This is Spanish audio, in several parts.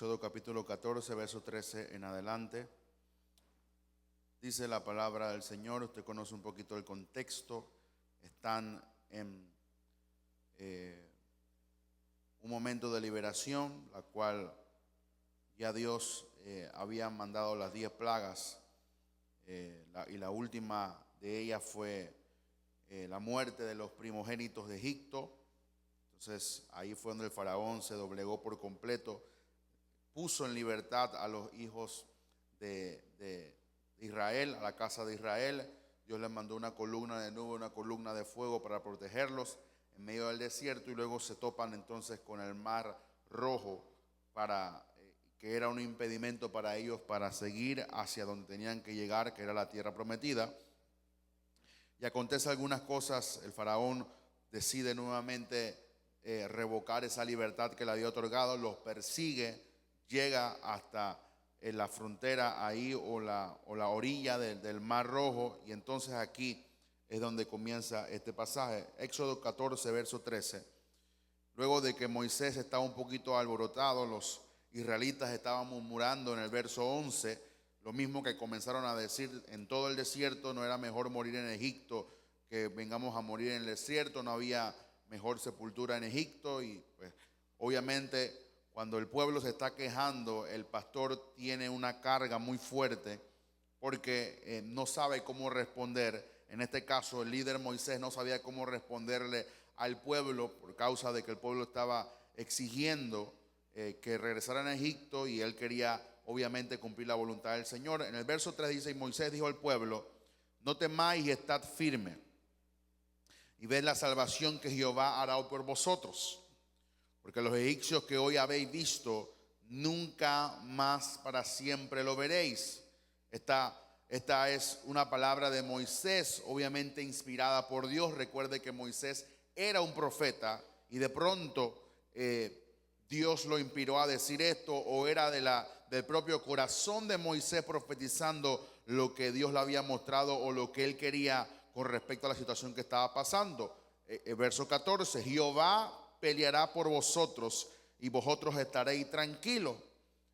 Éxodo capítulo 14, verso 13 en adelante. Dice la palabra del Señor, usted conoce un poquito el contexto. Están en un momento de liberación, la cual ya Dios había mandado las 10 plagas, y la última de ellas fue la muerte de los primogénitos de Egipto. Entonces ahí fue donde el faraón se doblegó por completo, puso en libertad a los hijos de Israel, a la casa de Israel. Dios les mandó una columna de nube, una columna de fuego para protegerlos en medio del desierto, y luego se topan entonces con el mar Rojo, que era un impedimento para ellos para seguir hacia donde tenían que llegar, que era la tierra prometida. Y acontece algunas cosas. El faraón decide nuevamente revocar esa libertad que le había otorgado, los persigue, llega hasta en la frontera ahí o la orilla del Mar Rojo, y entonces aquí es donde comienza este pasaje. Éxodo 14, verso 13. Luego de que Moisés estaba un poquito alborotado, los israelitas estaban murmurando en el verso 11, lo mismo que comenzaron a decir en todo el desierto: no era mejor morir en Egipto que vengamos a morir en el desierto, no había mejor sepultura en Egipto. Y pues obviamente cuando el pueblo se está quejando, el pastor tiene una carga muy fuerte porque no sabe cómo responder. En este caso el líder Moisés no sabía cómo responderle al pueblo por causa de que el pueblo estaba exigiendo que regresaran a Egipto, y él quería obviamente cumplir la voluntad del Señor. En el verso 3 dice: y Moisés dijo al pueblo: no temáis y estad firme, y ved la salvación que Jehová hará por vosotros, porque los egipcios que hoy habéis visto, nunca más para siempre lo veréis. Esta es una palabra de Moisés, obviamente inspirada por Dios. Recuerde que Moisés era un profeta, y de pronto Dios lo inspiró a decir esto, o era del propio corazón de Moisés profetizando lo que Dios le había mostrado o lo que él quería con respecto a la situación que estaba pasando. Verso 14: Jehová peleará por vosotros y vosotros estaréis tranquilos.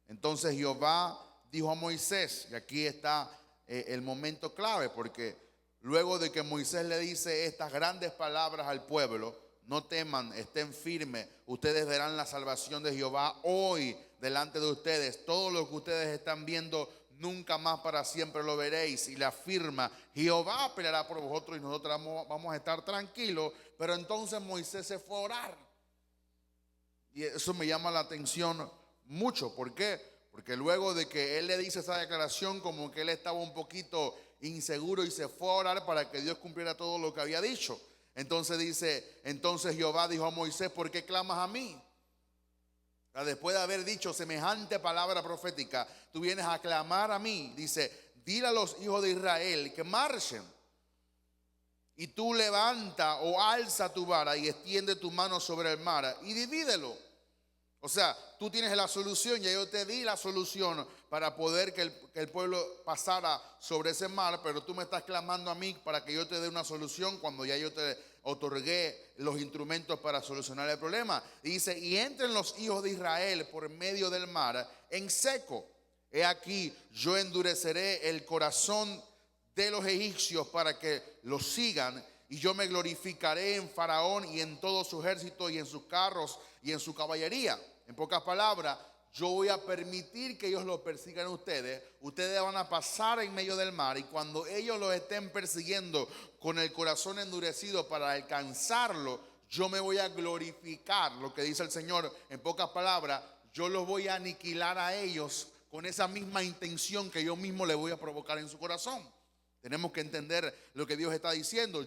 Entonces Jehová dijo a Moisés, y aquí está el momento clave, porque luego de que Moisés le dice estas grandes palabras al pueblo: no teman, estén firmes, ustedes verán la salvación de Jehová hoy delante de ustedes, todo lo que ustedes están viendo nunca más para siempre lo veréis, y le afirma: Jehová peleará por vosotros y nosotros vamos a estar tranquilos. Pero entonces Moisés se fue a orar, y eso me llama la atención mucho. ¿Por qué? Porque luego de que él le dice esa declaración, como que él estaba un poquito inseguro y se fue a orar para que Dios cumpliera todo lo que había dicho. Entonces dice: entonces Jehová dijo a Moisés: ¿por qué clamas a mí? Después de haber dicho semejante palabra profética, tú vienes a clamar a mí. Dice: dile a los hijos de Israel que marchen, y tú levanta o alza tu vara y extiende tu mano sobre el mar y divídelo. O sea, tú tienes la solución, ya yo te di la solución para poder que el pueblo pasara sobre ese mar, pero tú me estás clamando a mí para que yo te dé una solución cuando ya yo te otorgué los instrumentos para solucionar el problema. Y dice: y entren los hijos de Israel por medio del mar en seco. He aquí, yo endureceré el corazón de los egipcios para que los sigan, y yo me glorificaré en Faraón y en todo su ejército y en sus carros y en su caballería. En pocas palabras, yo voy a permitir que ellos los persigan a ustedes. Ustedes van a pasar en medio del mar, y cuando ellos los estén persiguiendo con el corazón endurecido para alcanzarlo, yo me voy a glorificar. Lo que dice el Señor, en pocas palabras, yo los voy a aniquilar a ellos con esa misma intención que yo mismo le voy a provocar en su corazón. Tenemos que entender lo que Dios está diciendo.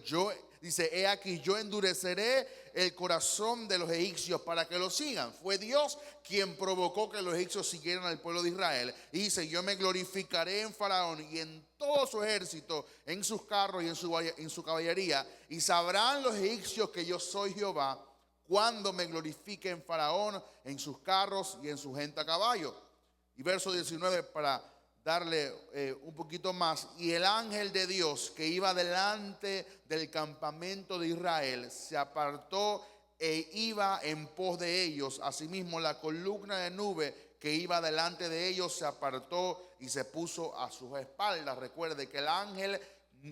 Dice: he aquí, yo endureceré el corazón de los egipcios para que lo sigan. Fue Dios quien provocó que los egipcios siguieran al pueblo de Israel. Y dice: yo me glorificaré en Faraón y en todo su ejército, en sus carros y en su caballería. Y sabrán los egipcios que yo soy Jehová, cuando me glorifique en Faraón, en sus carros y en su gente a caballo. Y verso 19 para darle un poquito más: y el ángel de Dios que iba delante del campamento de Israel se apartó e iba en pos de ellos. Asimismo la columna de nube que iba delante de ellos se apartó y se puso a sus espaldas. Recuerde que el ángel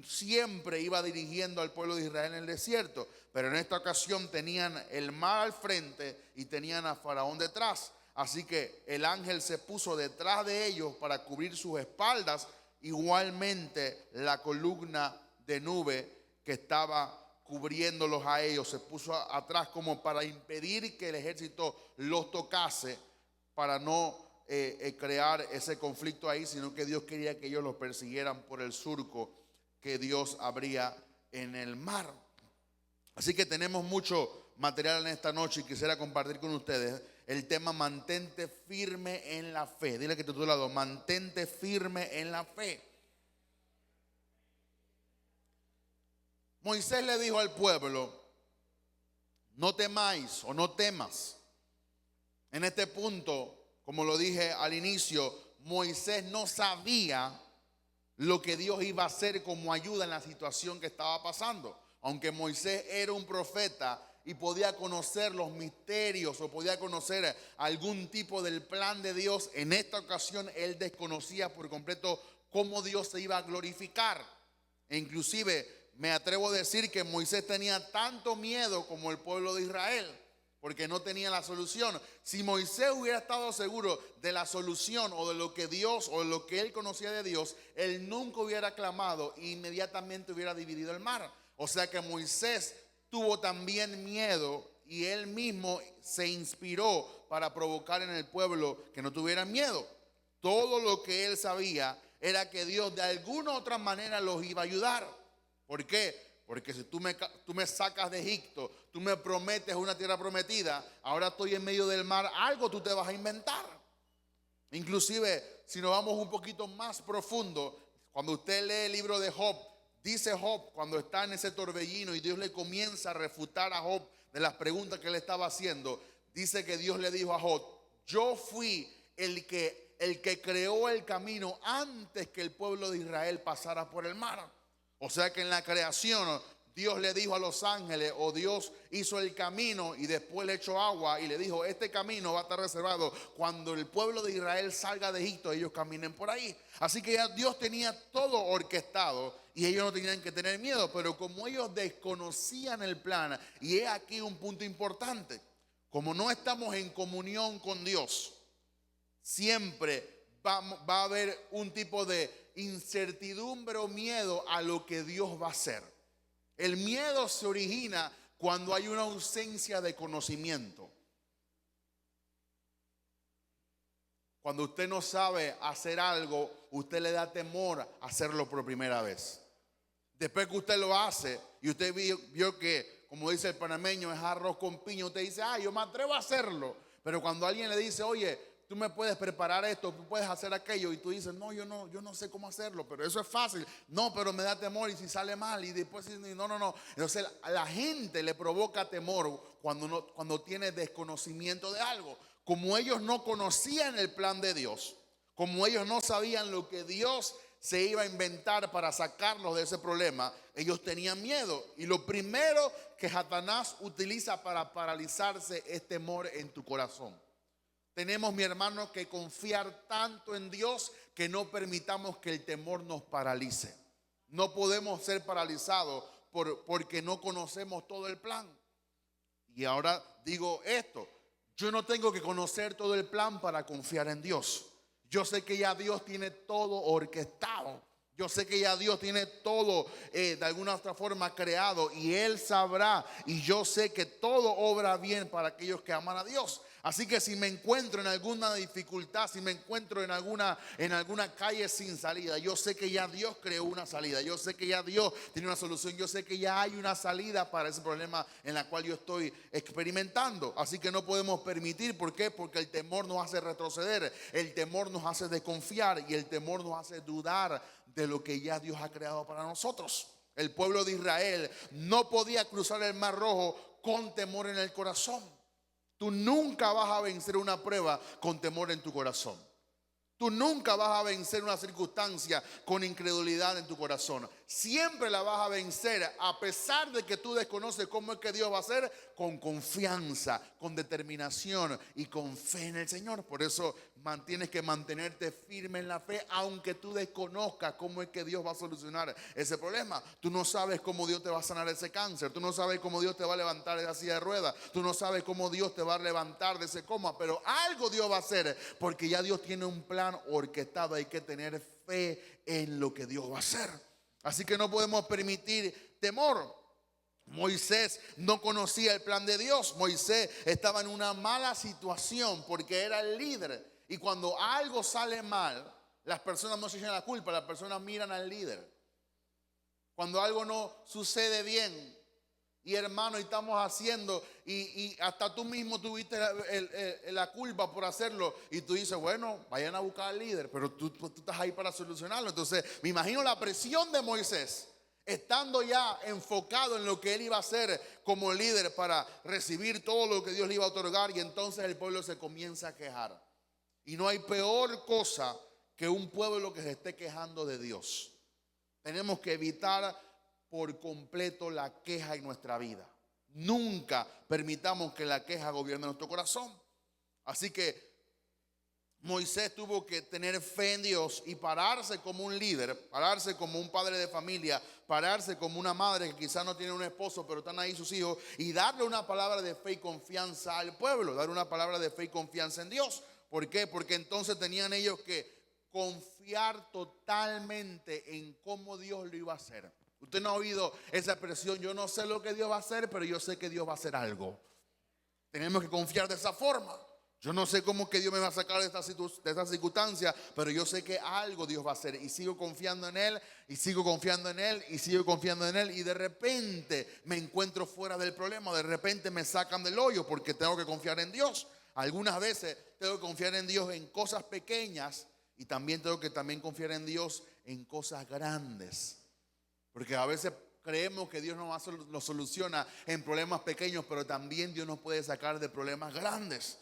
siempre iba dirigiendo al pueblo de Israel en el desierto, pero en esta ocasión tenían el mar al frente y tenían a Faraón detrás. Así que el ángel se puso detrás de ellos para cubrir sus espaldas. Igualmente la columna de nube que estaba cubriéndolos a ellos se puso atrás como para impedir que el ejército los tocase, para no crear ese conflicto ahí, sino que Dios quería que ellos los persiguieran por el surco que Dios abría en el mar. Así que tenemos mucho material en esta noche y quisiera compartir con ustedes el tema mantente firme en la fe. Dile que te tu lado, mantente firme en la fe. Moisés le dijo al pueblo, no temáis o no temas. En este punto, como lo dije al inicio, Moisés no sabía lo que Dios iba a hacer como ayuda en la situación que estaba pasando. Aunque Moisés era un profeta y podía conocer los misterios o podía conocer algún tipo del plan de Dios, en esta ocasión él desconocía por completo cómo Dios se iba a glorificar. E inclusive me atrevo a decir que Moisés tenía tanto miedo como el pueblo de Israel, porque no tenía la solución. Si Moisés hubiera estado seguro de la solución o de lo que Dios o de lo que él conocía de Dios, él nunca hubiera clamado e inmediatamente hubiera dividido el mar. O sea que Moisés tuvo también miedo y él mismo se inspiró para provocar en el pueblo que no tuvieran miedo. Todo lo que él sabía era que Dios de alguna u otra manera los iba a ayudar. ¿Por qué? Porque si tú me sacas de Egipto, tú me prometes una tierra prometida, ahora estoy en medio del mar, algo tú te vas a inventar. Inclusive, si nos vamos un poquito más profundo, cuando usted lee el libro de Job, dice Job, cuando está en ese torbellino y Dios le comienza a refutar a Job de las preguntas que él estaba haciendo, dice que Dios le dijo a Job, yo fui el que creó el camino antes que el pueblo de Israel pasara por el mar. O sea que en la creación Dios le dijo a los ángeles, o Dios hizo el camino y después le echó agua y le dijo, este camino va a estar reservado cuando el pueblo de Israel salga de Egipto, ellos caminen por ahí. Así que ya Dios tenía todo orquestado y ellos no tenían que tener miedo, pero como ellos desconocían el plan, y es aquí un punto importante, como no estamos en comunión con Dios, siempre va a haber un tipo de incertidumbre o miedo a lo que Dios va a hacer. El miedo se origina cuando hay una ausencia de conocimiento. Cuando usted no sabe hacer algo, usted le da temor a hacerlo por primera vez. Después que usted lo hace y usted vio que, como dice el panameño, es arroz con piña, usted dice, yo me atrevo a hacerlo. Pero cuando alguien le dice, oye, tú me puedes preparar esto, tú puedes hacer aquello, y tú dices, no, yo no sé cómo hacerlo, pero eso es fácil. No, pero me da temor, y si sale mal, y después, no. Entonces a la gente le provoca temor cuando tiene desconocimiento de algo. Como ellos no conocían el plan de Dios, como ellos no sabían lo que Dios se iba a inventar para sacarlos de ese problema, ellos tenían miedo. Y lo primero que Satanás utiliza para paralizarse es temor en tu corazón. Tenemos, mi hermano, que confiar tanto en Dios que no permitamos que el temor nos paralice. No podemos ser paralizados porque no conocemos todo el plan. Y ahora digo esto, yo no tengo que conocer todo el plan para confiar en Dios. Yo sé que ya Dios tiene todo orquestado. Yo sé que ya Dios tiene todo de alguna otra forma creado, y Él sabrá, y yo sé que todo obra bien para aquellos que aman a Dios. Así que si me encuentro en alguna dificultad, si me encuentro en alguna calle sin salida, yo sé que ya Dios creó una salida. Yo sé que ya Dios tiene una solución. Yo sé que ya hay una salida para ese problema en la cual yo estoy experimentando. Así que no podemos permitir, ¿por qué? Porque el temor nos hace retroceder, el temor nos hace desconfiar y el temor nos hace dudar de lo que ya Dios ha creado para nosotros. El pueblo de Israel no podía cruzar el Mar Rojo con temor en el corazón. Tú nunca vas a vencer una prueba con temor en tu corazón. Tú nunca vas a vencer una circunstancia con incredulidad en tu corazón. Siempre la vas a vencer, a pesar de que tú desconoces cómo es que Dios va a hacer, con confianza, con determinación y con fe en el Señor. Por eso tienes que mantenerte firme en la fe, aunque tú desconozcas cómo es que Dios va a solucionar ese problema. Tú no sabes cómo Dios te va a sanar ese cáncer. Tú no sabes cómo Dios te va a levantar de esa silla de ruedas. Tú no sabes cómo Dios te va a levantar de ese coma. Pero algo Dios va a hacer, porque ya Dios tiene un plan orquestado. Hay que tener fe en lo que Dios va a hacer. Así que no podemos permitir temor. Moisés no conocía el plan de Dios. Moisés estaba en una mala situación porque era el líder. Y cuando algo sale mal, las personas no se echan la culpa, las personas miran al líder. Cuando algo no sucede bien, y hermano, y estamos haciendo, y hasta tú mismo tuviste la culpa por hacerlo, y tú dices, bueno, vayan a buscar al líder, pero tú estás ahí para solucionarlo. Entonces me imagino la presión de Moisés, estando ya enfocado en lo que él iba a hacer como líder para recibir todo lo que Dios le iba a otorgar. Y entonces el pueblo se comienza a quejar. Y no hay peor cosa que un pueblo que se esté quejando de Dios. Tenemos que evitar por completo la queja en nuestra vida. Nunca permitamos que la queja gobierne nuestro corazón. Así que Moisés tuvo que tener fe en Dios y pararse como un líder, pararse como un padre de familia, pararse como una madre que quizás no tiene un esposo, pero están ahí sus hijos, y darle una palabra de fe y confianza al pueblo, dar una palabra de fe y confianza en Dios. ¿Por qué? Porque entonces tenían ellos que confiar totalmente en cómo Dios lo iba a hacer. Usted no ha oído esa expresión, yo no sé lo que Dios va a hacer, pero yo sé que Dios va a hacer algo. Tenemos que confiar de esa forma. Yo no sé cómo que Dios me va a sacar de esta circunstancia, pero yo sé que algo Dios va a hacer. Y sigo confiando en Él, y sigo confiando en Él, y sigo confiando en Él. Y de repente me encuentro fuera del problema, de repente me sacan del hoyo porque tengo que confiar en Dios. Algunas veces tengo que confiar en Dios en cosas pequeñas, y también tengo que confiar en Dios en cosas grandes. Porque a veces creemos que Dios nos soluciona en problemas pequeños, pero también Dios nos puede sacar de problemas grandes.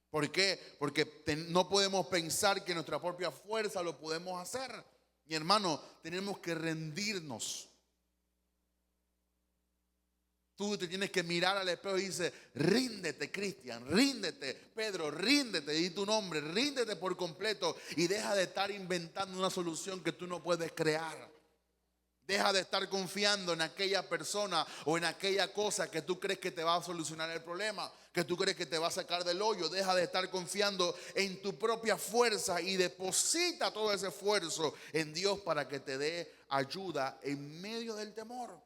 ¿Por qué? Porque no podemos pensar que en nuestra propia fuerza lo podemos hacer. Mi hermano, tenemos que rendirnos. Tú te tienes que mirar al espejo y dices, ríndete, Cristian, ríndete, Pedro, ríndete, di tu nombre, ríndete por completo y deja de estar inventando una solución que tú no puedes crear. Deja de estar confiando en aquella persona o en aquella cosa que tú crees que te va a solucionar el problema, que tú crees que te va a sacar del hoyo. Deja de estar confiando en tu propia fuerza y deposita todo ese esfuerzo en Dios para que te dé ayuda en medio del temor.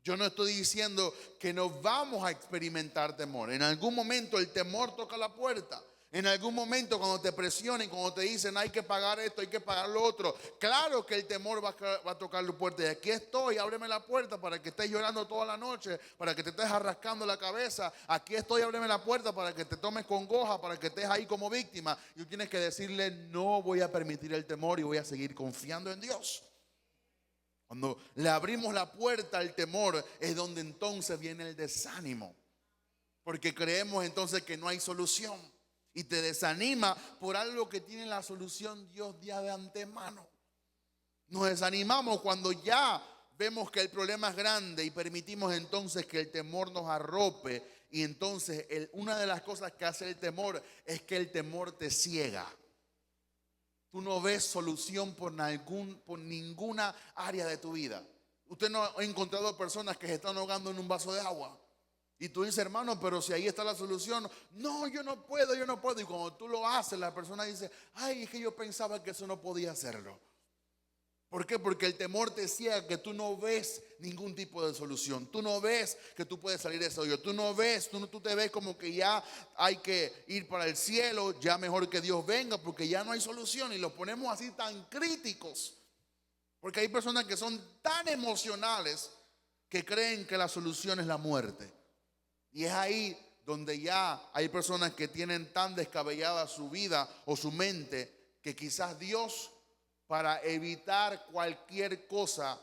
Yo no estoy diciendo que no vamos a experimentar temor. En algún momento el temor toca la puerta. En algún momento cuando te presionen, cuando te dicen hay que pagar esto, hay que pagar lo otro, claro que el temor va a tocar la puerta. Y aquí estoy, ábreme la puerta para que estés llorando toda la noche, para que te estés arrascando la cabeza. Aquí estoy, ábreme la puerta para que te tomes congoja, para que estés ahí como víctima. Y tú tienes que decirle, no voy a permitir el temor y voy a seguir confiando en Dios. Cuando le abrimos la puerta al temor es donde entonces viene el desánimo. Porque creemos entonces que no hay solución. Y te desanima por algo que tiene la solución Dios ya de antemano. Nos desanimamos cuando ya vemos que el problema es grande y permitimos entonces que el temor nos arrope. Y entonces una de las cosas que hace el temor es que el temor te ciega. Tú no ves solución por ninguna área de tu vida. Usted no ha encontrado personas que se están ahogando en un vaso de agua. Y tú dices, hermano, pero si ahí está la solución. No, yo no puedo. Y cuando tú lo haces, la persona dice, ay, es que yo pensaba que eso no podía hacerlo. ¿Por qué? Porque el temor te ciega, que tú no ves ningún tipo de solución. Tú no ves que tú puedes salir de ese hoyo. Tú no ves, tú te ves como que ya hay que ir para el cielo, ya mejor que Dios venga, porque ya no hay solución. Y los ponemos así tan críticos. Porque hay personas que son tan emocionales que creen que la solución es la muerte. Y es ahí donde ya hay personas que tienen tan descabellada su vida o su mente que quizás Dios, para evitar cualquier cosa,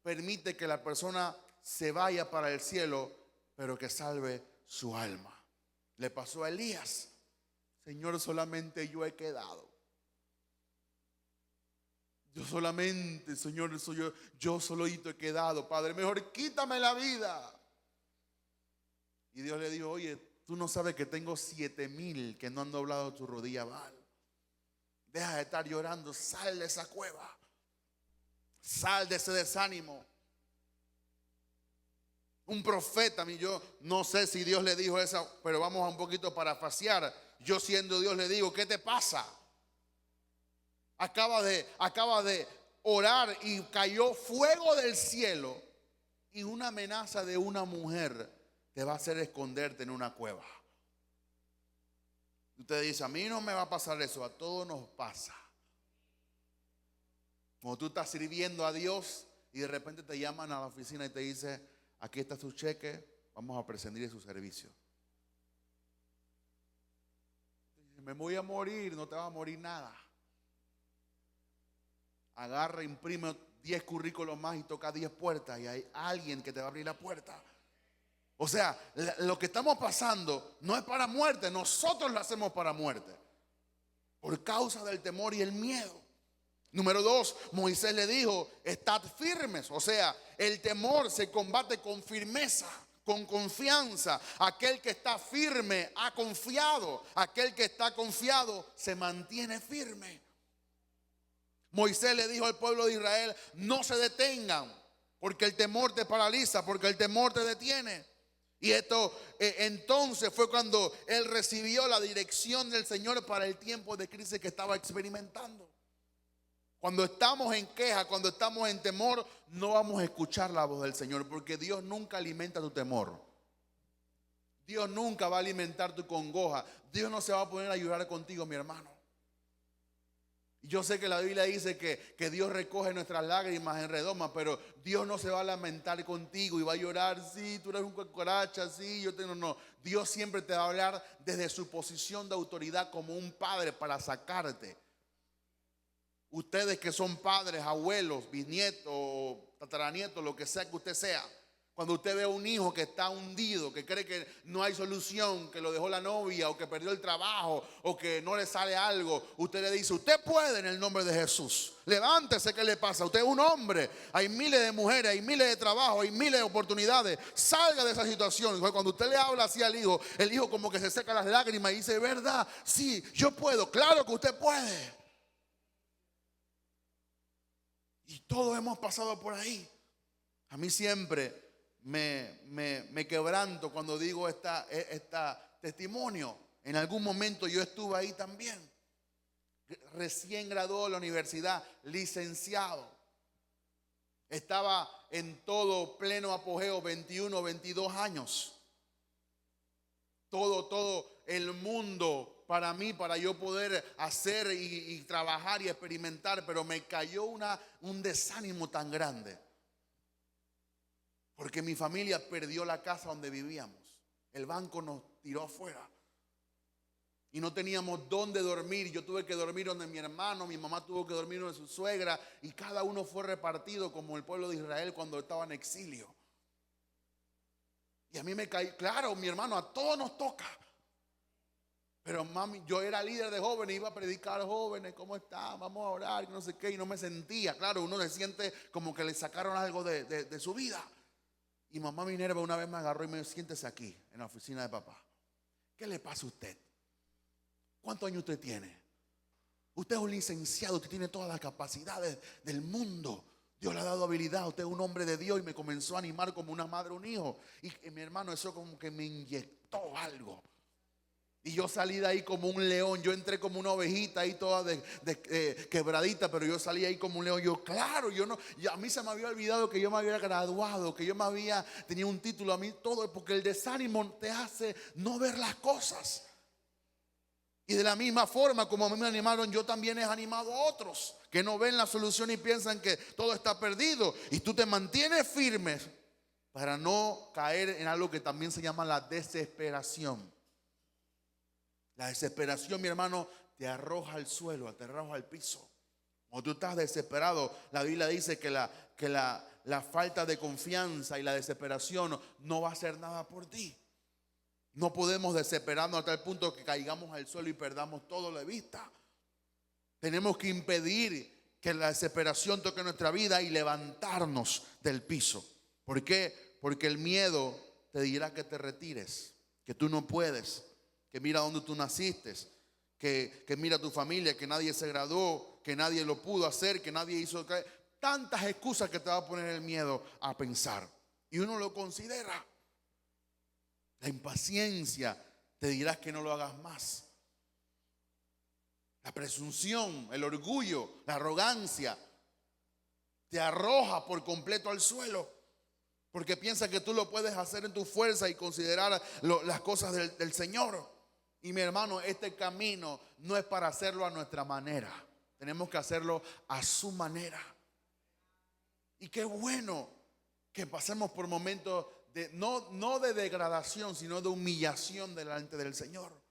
permite que la persona se vaya para el cielo, pero que salve su alma. Le pasó a Elías. Señor, solamente yo he quedado. Yo solamente, Señor, soy yo solito he quedado, Padre, mejor quítame la vida. Y Dios le dijo, oye, tú no sabes que tengo 7,000 que no han doblado tu rodilla, Baal. Deja de estar llorando, sal de esa cueva, sal de ese desánimo. Un profeta, yo no sé si Dios le dijo eso, pero vamos a un poquito a parafasear. Yo siendo Dios le digo, ¿qué te pasa? Acaba de orar y cayó fuego del cielo y una amenaza de una mujer te va a hacer esconderte en una cueva. Usted dice, a mí no me va a pasar eso, a todos nos pasa. Cuando tú estás sirviendo a Dios y de repente te llaman a la oficina y te dice, aquí está su cheque, vamos a prescindir de su servicio. Me voy a morir, no te va a morir nada. Agarra, imprime 10 currículos más y toca 10 puertas y hay alguien que te va a abrir la puerta. O sea, lo que estamos pasando no es para muerte, nosotros lo hacemos para muerte. Por causa del temor y el miedo. Número 2, Moisés le dijo, estad firmes. O sea, el temor se combate con firmeza, con confianza. Aquel que está firme ha confiado. Aquel que está confiado se mantiene firme. Moisés le dijo al pueblo de Israel, no se detengan, porque el temor te paraliza, porque el temor te detiene. Y esto entonces fue cuando él recibió la dirección del Señor para el tiempo de crisis que estaba experimentando. Cuando estamos en queja, cuando estamos en temor, no vamos a escuchar la voz del Señor, porque Dios nunca alimenta tu temor. Dios nunca va a alimentar tu congoja. Dios no se va a poner a llorar contigo, mi hermano. Yo sé que la Biblia dice que Dios recoge nuestras lágrimas en redoma, pero Dios no se va a lamentar contigo y va a llorar, sí, tú eres un cucaracha, sí, yo tengo, no. Dios siempre te va a hablar desde su posición de autoridad como un padre para sacarte. Ustedes que son padres, abuelos, bisnietos, tataranietos, lo que sea que usted sea. Cuando usted ve a un hijo que está hundido, que cree que no hay solución, que lo dejó la novia o que perdió el trabajo o que no le sale algo, usted le dice, usted puede en el nombre de Jesús. Levántese, ¿qué le pasa? Usted es un hombre, hay miles de mujeres, hay miles de trabajos, hay miles de oportunidades. Salga de esa situación. Cuando usted le habla así al hijo, el hijo como que se seca las lágrimas y dice, ¿verdad? Sí, yo puedo, claro que usted puede. Y todos hemos pasado por ahí. A mí siempre me quebranto cuando digo esta testimonio. En algún momento yo estuve ahí también. Recién graduado de la universidad, licenciado. Estaba en todo pleno apogeo, 21, 22 años. Todo el mundo para mí, para yo poder hacer y trabajar y experimentar, pero me cayó un desánimo tan grande. Porque mi familia perdió la casa donde vivíamos. El banco nos tiró afuera. Y no teníamos dónde dormir. Yo tuve que dormir donde mi hermano, mi mamá tuvo que dormir donde su suegra. Y cada uno fue repartido como el pueblo de Israel cuando estaba en exilio. Y a mí me caí, claro, mi hermano, a todos nos toca. Pero mami, yo era líder de jóvenes, iba a predicar a jóvenes, ¿cómo están? Vamos a orar, no sé qué. Y no me sentía, claro, uno se siente como que le sacaron algo de su vida. Y mamá Minerva una vez me agarró y me dijo, siéntese aquí, en la oficina de papá. ¿Qué le pasa a usted? ¿Cuántos años usted tiene? Usted es un licenciado, usted tiene todas las capacidades del mundo. Dios le ha dado habilidad, usted es un hombre de Dios. Y me comenzó a animar como una madre, un hijo. Y mi hermano, eso como que me inyectó algo. Y yo salí de ahí como un león. Yo entré como una ovejita ahí toda quebradita, pero yo salí ahí como un león. Yo, claro, a mí se me había olvidado que yo me había graduado, que yo tenía un título. A mí todo, porque el desánimo te hace no ver las cosas. Y de la misma forma como a mí me animaron, yo también he animado a otros que no ven la solución y piensan que todo está perdido. Y tú te mantienes firme para no caer en algo que también se llama la desesperación. La desesperación, mi hermano, te arroja al suelo, te arroja al piso. Cuando tú estás desesperado, la Biblia dice que la falta de confianza y la desesperación no va a hacer nada por ti. No podemos desesperarnos hasta el punto que caigamos al suelo y perdamos todo de vista. Tenemos que impedir que la desesperación toque nuestra vida y levantarnos del piso. ¿Por qué? Porque el miedo te dirá que te retires, que tú no puedes, que mira dónde tú naciste, que mira tu familia, que nadie se graduó, que nadie lo pudo hacer, que nadie hizo. Tantas excusas que te va a poner el miedo a pensar. Y uno lo considera. La impaciencia te dirá que no lo hagas más. La presunción, el orgullo, la arrogancia te arroja por completo al suelo, porque piensa que tú lo puedes hacer en tu fuerza y considerar las cosas del Señor. Y mi hermano, este camino no es para hacerlo a nuestra manera. Tenemos que hacerlo a su manera. Y qué bueno que pasemos por momentos de no de degradación, sino de humillación delante del Señor.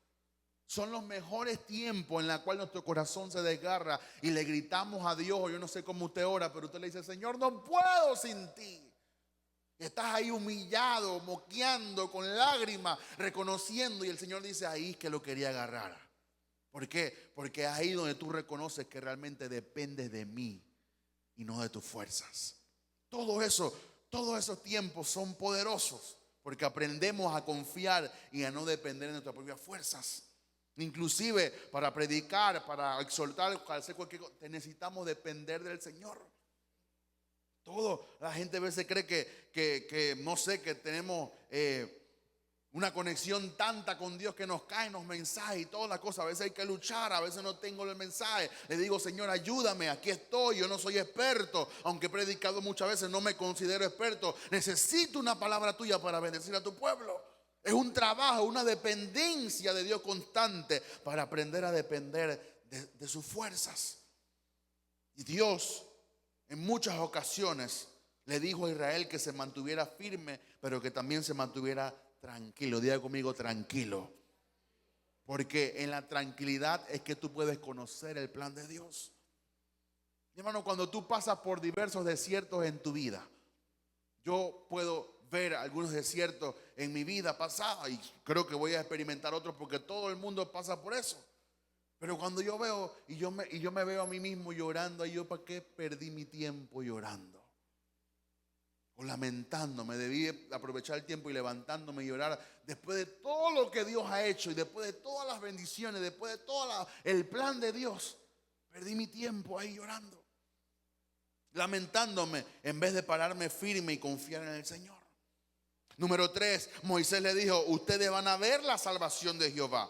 Son los mejores tiempos en los cuales nuestro corazón se desgarra y le gritamos a Dios. Yo no sé cómo usted ora, pero usted le dice: Señor, no puedo sin ti. Estás ahí humillado, moqueando, con lágrimas, reconociendo. Y el Señor dice: ahí es que lo quería agarrar. ¿Por qué? Porque es ahí donde tú reconoces que realmente dependes de mí y no de tus fuerzas. Todos esos tiempos son poderosos porque aprendemos a confiar y a no depender de nuestras propias fuerzas. Inclusive para predicar, para exhortar, para hacer cualquier cosa, necesitamos depender del Señor. La gente a veces cree que no sé, que tenemos una conexión tanta con Dios que nos caen los mensajes y todas las cosas. A veces hay que luchar, a veces no tengo el mensaje. Le digo: Señor, ayúdame, aquí estoy. Yo no soy experto, aunque he predicado muchas veces, no me considero experto. Necesito una palabra tuya para bendecir a tu pueblo. Es un trabajo, una dependencia de Dios constante para aprender a depender de sus fuerzas. Y Dios en muchas ocasiones le dijo a Israel que se mantuviera firme, pero que también se mantuviera tranquilo. Diga conmigo: tranquilo. Porque en la tranquilidad es que tú puedes conocer el plan de Dios. Mi hermano, cuando tú pasas por diversos desiertos en tu vida, yo puedo ver algunos desiertos en mi vida pasada y creo que voy a experimentar otros, porque todo el mundo pasa por eso. Pero cuando yo veo y yo me veo a mí mismo llorando, ¿yo para qué perdí mi tiempo llorando? O lamentándome. Debí aprovechar el tiempo y levantándome y llorar después de todo lo que Dios ha hecho y después de todas las bendiciones, después de todo el plan de Dios. Perdí mi tiempo ahí llorando, lamentándome, en vez de pararme firme y confiar en el Señor. Número 3, Moisés le dijo: ustedes van a ver la salvación de Jehová.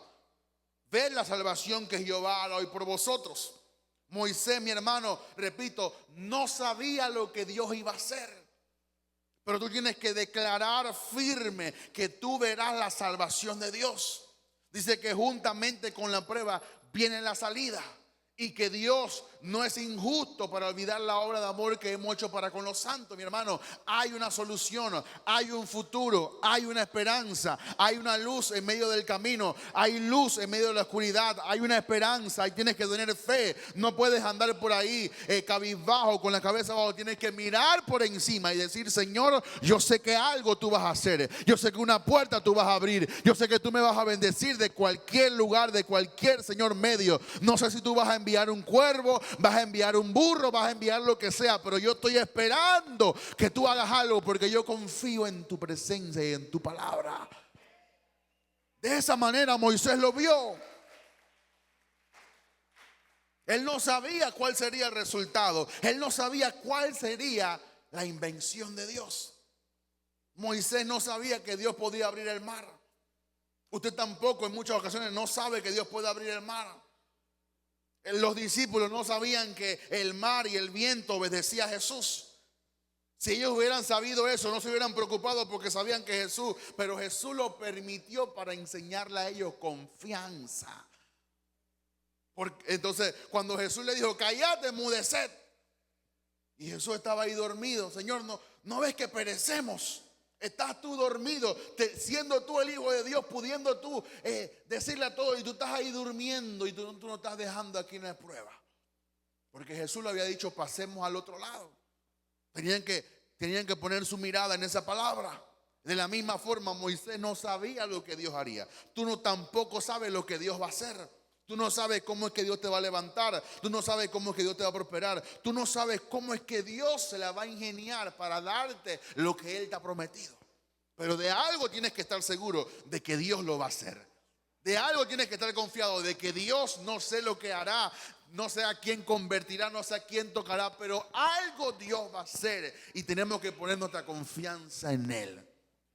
Ver la salvación que Jehová hará hoy por vosotros. Moisés, mi hermano, repito, no sabía lo que Dios iba a hacer. Pero tú tienes que declarar firme que tú verás la salvación de Dios. Dice que juntamente con la prueba viene la salida. Y que Dios no es injusto para olvidar la obra de amor que hemos hecho para con los santos. Mi hermano, hay una solución, hay un futuro, hay una esperanza, hay una luz en medio del camino, hay luz en medio de la oscuridad, hay una esperanza y tienes que tener fe. No puedes andar por ahí cabizbajo, con la cabeza abajo. Tienes que mirar por encima y decir: Señor, yo sé que algo tú vas a hacer, yo sé que una puerta tú vas a abrir, yo sé que tú me vas a bendecir de cualquier lugar, de cualquier, Señor, medio. No sé si tú vas a enviar un cuervo, vas a enviar un burro, vas a enviar lo que sea, pero yo estoy esperando que tú hagas algo, porque yo confío en tu presencia y en tu palabra. De esa manera Moisés lo vio. Él no sabía cuál sería el resultado, él no sabía cuál sería la invención de Dios. Moisés no sabía que Dios podía abrir el mar. Usted tampoco en muchas ocasiones no sabe que Dios puede abrir el mar. Los discípulos no sabían que el mar y el viento obedecían a Jesús. Si ellos hubieran sabido eso, no se hubieran preocupado, porque sabían que Jesús, pero Jesús lo permitió para enseñarle a ellos confianza. Entonces, cuando Jesús le dijo: cállate, enmudeced, y Jesús estaba ahí dormido. Señor, no ves que perecemos. Estás tú dormido, siendo tú el Hijo de Dios, pudiendo tú decirle a todos, y tú estás ahí durmiendo, y tú no estás dejando aquí una prueba. Porque Jesús le había dicho: pasemos al otro lado. Tenían que poner su mirada en esa palabra. De la misma forma, Moisés no sabía lo que Dios haría. Tú no tampoco sabes lo que Dios va a hacer. Tú no sabes cómo es que Dios te va a levantar. Tú no sabes cómo es que Dios te va a prosperar. Tú no sabes cómo es que Dios se la va a ingeniar para darte lo que Él te ha prometido. Pero de algo tienes que estar seguro, de que Dios lo va a hacer. De algo tienes que estar confiado, de que Dios no sé lo que hará, no sé a quién convertirá, no sé a quién tocará, pero algo Dios va a hacer y tenemos que poner nuestra confianza en Él.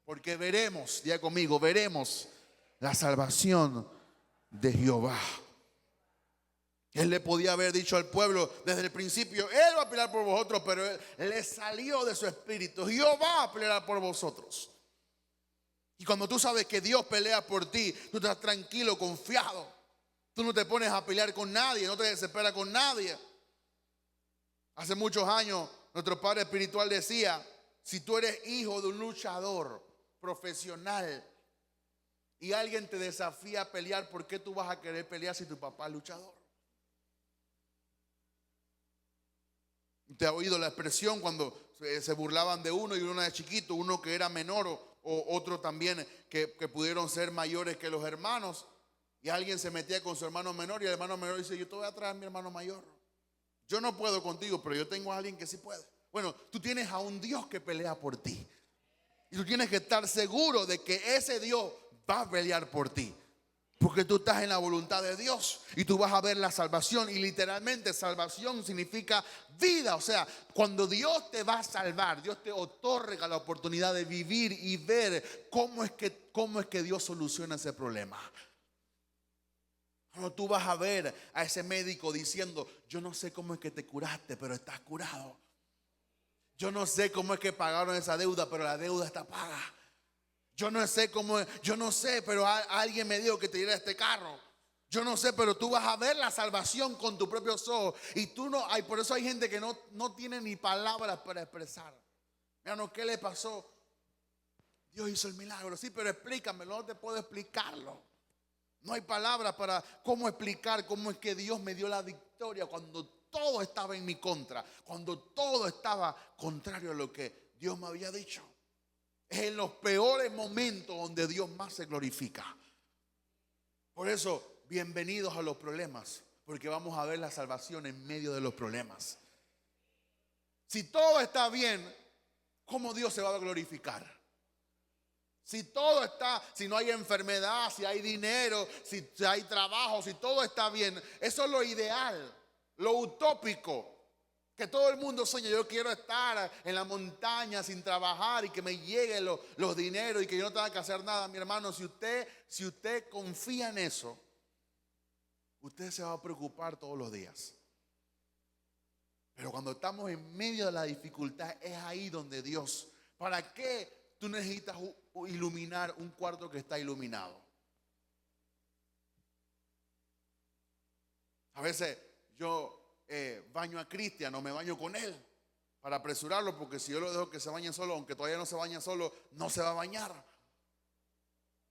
Porque veremos, diga conmigo, veremos la salvación de Jehová. Él le podía haber dicho al pueblo desde el principio, Él va a pelear por vosotros, pero Él le salió de su espíritu, Jehová va a pelear por vosotros. Y cuando tú sabes que Dios pelea por ti, tú estás tranquilo, confiado. Tú no te pones a pelear con nadie, no te desesperas con nadie. Hace muchos años, nuestro padre espiritual decía, si tú eres hijo de un luchador profesional y alguien te desafía a pelear, ¿por qué tú vas a querer pelear si tu papá es luchador? ¿Te ha oído la expresión cuando se burlaban de uno y uno de chiquito, uno que era menor o otro también que pudieron ser mayores que los hermanos? Y alguien se metía con su hermano menor y el hermano menor dice, yo te voy a traer a mi hermano mayor. Yo no puedo contigo, pero yo tengo a alguien que sí puede. Bueno, tú tienes a un Dios que pelea por ti. Y tú tienes que estar seguro de que ese Dios va a pelear por ti. Porque tú estás en la voluntad de Dios y tú vas a ver la salvación. Y literalmente salvación significa vida. O sea, cuando Dios te va a salvar, Dios te otorga la oportunidad de vivir y ver cómo es que Dios soluciona ese problema. Cuando tú vas a ver a ese médico diciendo, yo no sé cómo es que te curaste, pero estás curado. Yo no sé cómo es que pagaron esa deuda, pero la deuda está paga. Yo no sé cómo, yo no sé, pero alguien me dijo que te diera este carro. Yo no sé, pero tú vas a ver la salvación con tus propios ojos. Y tú no, por eso hay gente que no tiene ni palabras para expresar. Hermano, ¿qué le pasó? Dios hizo el milagro. Sí, pero explícamelo, no te puedo explicarlo. No hay palabras para cómo explicar cómo es que Dios me dio la victoria cuando todo estaba en mi contra, cuando todo estaba contrario a lo que Dios me había dicho. Es en los peores momentos donde Dios más se glorifica. Por eso, bienvenidos a los problemas, porque vamos a ver la salvación en medio de los problemas. Si todo está bien, ¿cómo Dios se va a glorificar? Si todo está, si no hay enfermedad, si hay dinero, si hay trabajo, si todo está bien, eso es lo ideal, lo utópico. Que todo el mundo sueña, yo quiero estar en la montaña sin trabajar y que me lleguen los dineros y que yo no tenga que hacer nada. Mi hermano, si usted confía en eso, usted se va a preocupar todos los días. Pero cuando estamos en medio de la dificultad, es ahí donde Dios, ¿para qué tú necesitas iluminar un cuarto que está iluminado? A veces yo baño a Cristian o me baño con él para apresurarlo, porque si yo lo dejo que se bañe solo, aunque todavía no se baña solo, no se va a bañar.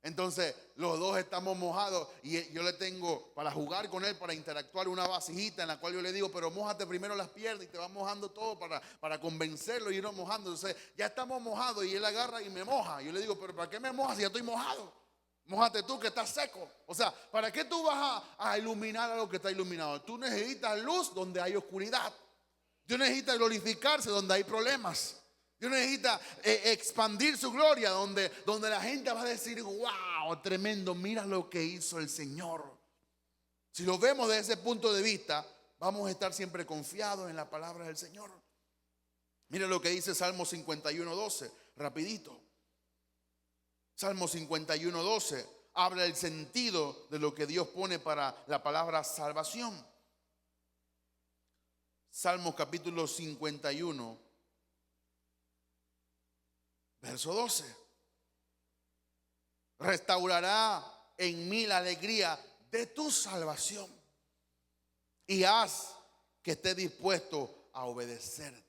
Entonces los dos estamos mojados y yo le tengo para jugar con él, para interactuar, una vasijita en la cual yo le digo, pero mójate primero las piernas y te vas mojando todo para convencerlo y irnos mojando. Entonces ya estamos mojados y él agarra y me moja. Yo le digo, pero ¿para qué me mojas si ya estoy mojado? Mójate tú que estás seco. O sea, ¿para qué tú vas a iluminar a lo que está iluminado? Tú necesitas luz donde hay oscuridad. Dios necesita glorificarse donde hay problemas. Dios necesita expandir su gloria donde la gente va a decir, wow, tremendo, mira lo que hizo el Señor. Si lo vemos desde ese punto de vista, vamos a estar siempre confiados en la palabra del Señor. Mira lo que dice Salmo 51:12, rapidito. Salmo 51:12 habla del sentido de lo que Dios pone para la palabra salvación. Salmo capítulo 51, verso 12. Restaurará en mí la alegría de tu salvación y haz que esté dispuesto a obedecerte.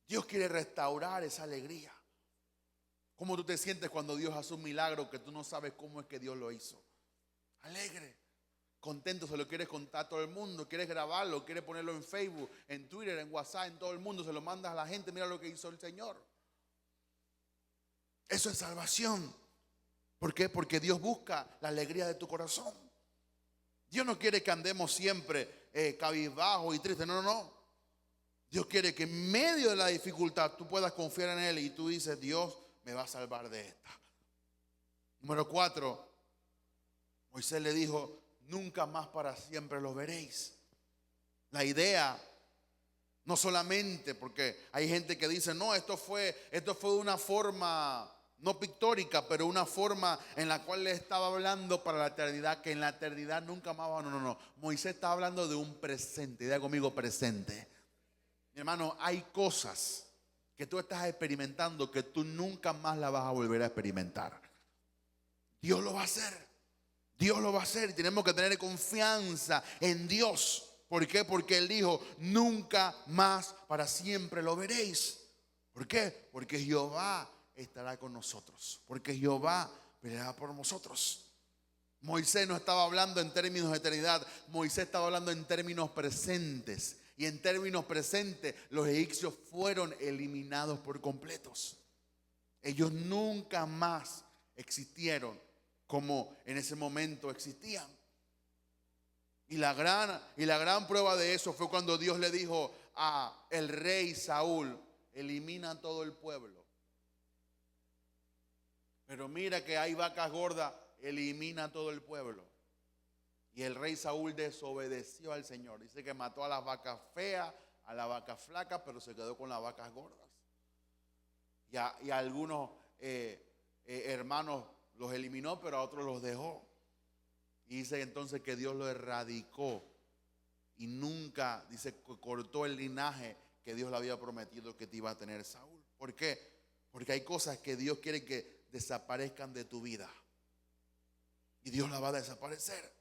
Dios quiere restaurar esa alegría. ¿Cómo tú te sientes cuando Dios hace un milagro que tú no sabes cómo es que Dios lo hizo? Alegre, contento, se lo quieres contar a todo el mundo, quieres grabarlo, quieres ponerlo en Facebook, en Twitter, en WhatsApp, en todo el mundo, se lo mandas a la gente, mira lo que hizo el Señor. Eso es salvación. ¿Por qué? Porque Dios busca la alegría de tu corazón. Dios no quiere que andemos siempre cabizbajos y tristes. No, no, no. Dios quiere que en medio de la dificultad tú puedas confiar en Él y tú dices, Dios me va a salvar de esta. Número 4, Moisés le dijo, nunca más para siempre lo veréis. La idea, no solamente porque hay gente que dice, no, esto fue una forma no pictórica, pero una forma en la cual le estaba hablando para la eternidad, que en la eternidad nunca más va. No, no, no. Moisés está hablando de un presente. Diga conmigo, presente. Mi hermano, hay cosas que tú estás experimentando que tú nunca más las vas a volver a experimentar. Dios lo va a hacer. Dios lo va a hacer. Y tenemos que tener confianza en Dios. ¿Por qué? Porque Él dijo, nunca más para siempre lo veréis. ¿Por qué? Porque Jehová estará con nosotros. Porque Jehová peleará por nosotros. Moisés no estaba hablando en términos de eternidad. Moisés estaba hablando en términos presentes. Y en términos presentes, los egipcios fueron eliminados por completos. Ellos nunca más existieron como en ese momento existían. Y la gran prueba de eso fue cuando Dios le dijo a el rey Saúl, elimina a todo el pueblo. Pero mira que hay vacas gordas, elimina a todo el pueblo. Y el rey Saúl desobedeció al Señor. Dice que mató a las vacas feas, a las vacas flacas, pero se quedó con las vacas gordas. Y a algunos hermanos los eliminó, pero a otros los dejó. Y dice entonces que Dios lo erradicó. Y nunca, dice, cortó el linaje que Dios le había prometido que te iba a tener Saúl. ¿Por qué? Porque hay cosas que Dios quiere que desaparezcan de tu vida. Y Dios la va a desaparecer.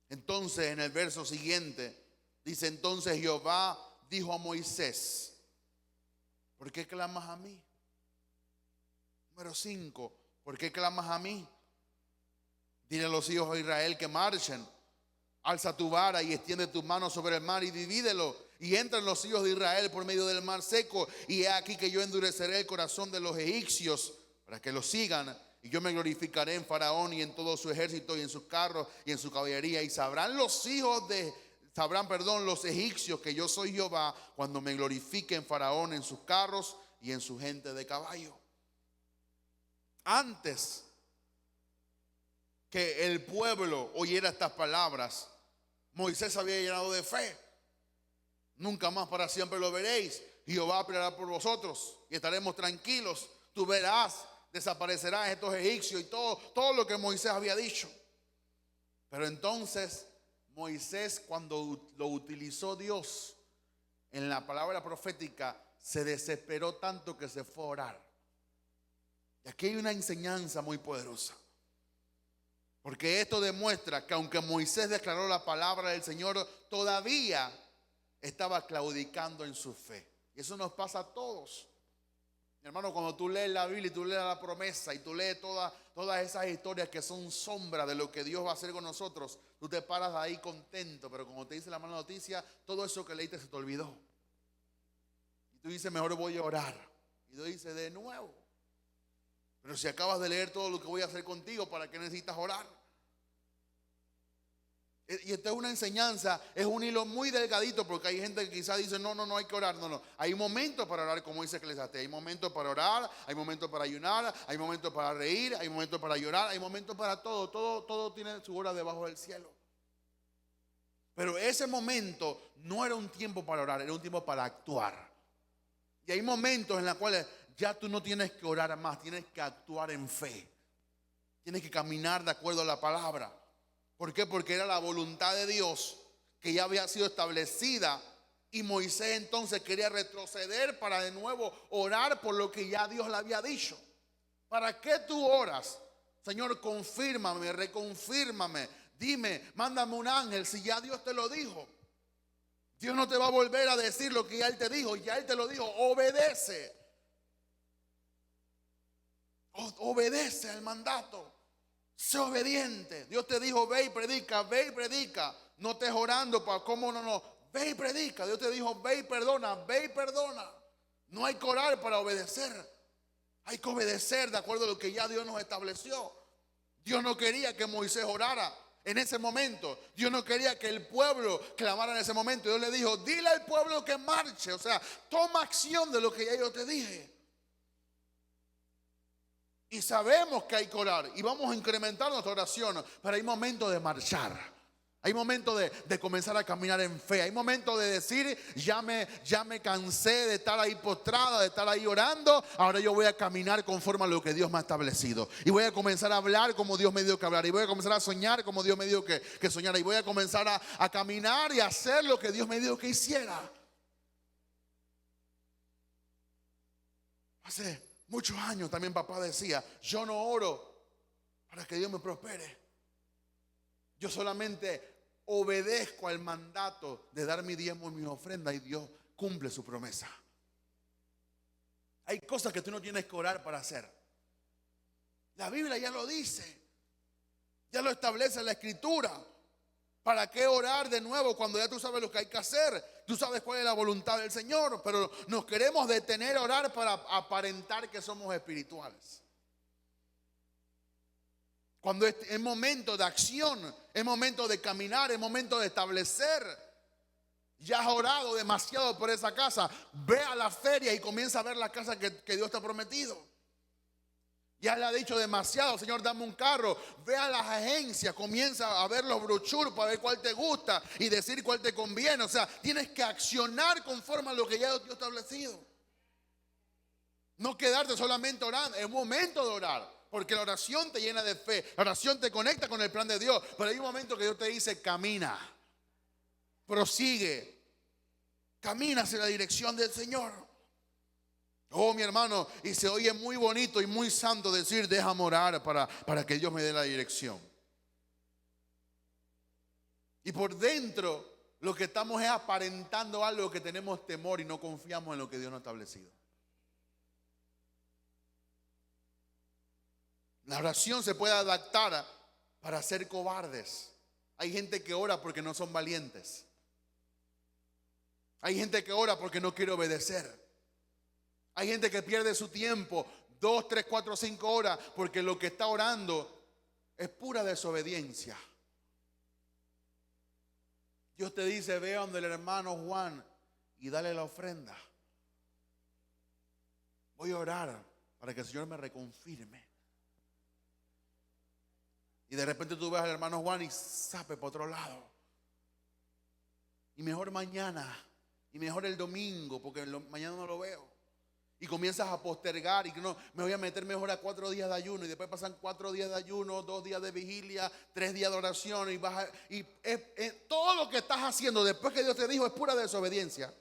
Entonces en el verso siguiente dice, entonces Jehová dijo a Moisés, ¿por qué clamas a mí? Número 5, ¿por qué clamas a mí? Dile a los hijos de Israel que marchen. Alza tu vara y extiende tus manos sobre el mar y divídelo. Y entran los hijos de Israel por medio del mar seco. Y he aquí que yo endureceré el corazón de los egipcios para que los sigan. Y yo me glorificaré en Faraón y en todo su ejército y en sus carros y en su caballería. Y sabrán los egipcios que yo soy Jehová cuando me glorifique en Faraón, en sus carros y en su gente de caballo. Antes que el pueblo oyera estas palabras, Moisés había llenado de fe. Nunca más para siempre lo veréis. Jehová peleará por vosotros y estaremos tranquilos. Tú verás, desaparecerán estos egipcios y todo lo que Moisés había dicho. Pero entonces Moisés, cuando lo utilizó Dios en la palabra profética, se desesperó tanto que se fue a orar. Y aquí hay una enseñanza muy poderosa. Porque esto demuestra que aunque Moisés declaró la palabra del Señor, todavía estaba claudicando en su fe. Y eso nos pasa a todos. Mi hermano, cuando tú lees la Biblia y tú lees la promesa y tú lees todas esas historias que son sombras de lo que Dios va a hacer con nosotros, tú te paras de ahí contento. Pero como te dice la mala noticia, todo eso que leíste se te olvidó. Y tú dices, mejor voy a orar. Y Dios dice, de nuevo. Pero si acabas de leer todo lo que voy a hacer contigo, ¿para qué necesitas orar? Y esta es una enseñanza, es un hilo muy delgadito, porque hay gente que quizás dice, no hay que orar. No, hay momentos para orar, como dice Eclesiastés. Hay momentos para orar, hay momentos para ayunar, hay momentos para reír, hay momentos para llorar, hay momentos para todo. Todo tiene su hora debajo del cielo. Pero ese momento no era un tiempo para orar, era un tiempo para actuar. Y hay momentos en los cuales ya tú no tienes que orar más, tienes que actuar en fe. Tienes que caminar de acuerdo a la palabra. ¿Por qué? Porque era la voluntad de Dios que ya había sido establecida. Y Moisés entonces quería retroceder para de nuevo orar por lo que ya Dios le había dicho. ¿Para qué tú oras? Señor, confírmame, reconfírmame. Dime, mándame un ángel si ya Dios te lo dijo. Dios no te va a volver a decir lo que ya Él te dijo. Ya Él te lo dijo, obedece. Obedece al mandato. Sé obediente. Dios te dijo, ve y predica, ve y predica. No estés orando para cómo no. Ve y predica. Dios te dijo, ve y perdona, ve y perdona. No hay que orar para obedecer. Hay que obedecer de acuerdo a lo que ya Dios nos estableció. Dios no quería que Moisés orara. en ese momento. Dios no quería que el pueblo clamara en ese momento. Dios le dijo, dile al pueblo que marche. O sea, toma acción de lo que ya yo te dije. Y sabemos que hay que orar y vamos a incrementar nuestra oración, pero hay momentos de marchar. Hay momentos de comenzar a caminar en fe. Hay momentos de decir, ya me cansé de estar ahí postrada, de estar ahí orando. Ahora yo voy a caminar conforme a lo que Dios me ha establecido. Y voy a comenzar a hablar como Dios me dio que hablar. Y voy a comenzar a soñar como Dios me dio que soñara. Y voy a comenzar a caminar y a hacer lo que Dios me dio que hiciera. Hace muchos años también papá decía, yo no oro para que Dios me prospere. Yo solamente obedezco al mandato de dar mi diezmo y mi ofrenda y Dios cumple su promesa. Hay cosas que tú no tienes que orar para hacer. La Biblia ya lo dice. Ya lo establece la Escritura. ¿Para qué orar de nuevo cuando ya tú sabes lo que hay que hacer? Tú sabes cuál es la voluntad del Señor, pero nos queremos detener a orar para aparentar que somos espirituales. Cuando es momento de acción, es momento de caminar, es momento de establecer. Ya has orado demasiado por esa casa. Ve a la feria y comienza a ver la casa que Dios te ha prometido. Ya le ha dicho demasiado, Señor, dame un carro. Ve a las agencias, comienza a ver los brochures para ver cuál te gusta y decir cuál te conviene. O sea, tienes que accionar conforme a lo que ya Dios ha establecido. No quedarte solamente orando, es momento de orar. Porque la oración te llena de fe, la oración te conecta con el plan de Dios. Pero hay un momento que Dios te dice, camina, prosigue, camina hacia la dirección del Señor. Oh, mi hermano, y se oye muy bonito y muy santo decir, déjame orar para que Dios me dé la dirección. Y por dentro lo que estamos es aparentando algo que tenemos temor y no confiamos en lo que Dios nos ha establecido. La oración se puede adaptar para ser cobardes. Hay gente que ora porque no son valientes. Hay gente que ora porque no quiere obedecer. Hay gente que pierde su tiempo 2, 3, 4, 5 horas porque lo que está orando es pura desobediencia. Dios te dice, ve donde el hermano Juan y dale la ofrenda. Voy a orar para que el Señor me reconfirme. Y de repente tú ves al hermano Juan y sape por otro lado. Y mejor mañana. Y mejor el domingo, porque mañana no lo veo. Y comienzas a postergar. Y que no, me voy a meter mejor a 4 días de ayuno. Y después pasan 4 días de ayuno, 2 días de vigilia, 3 días de oración. Y todo lo que estás haciendo después que Dios te dijo es pura desobediencia.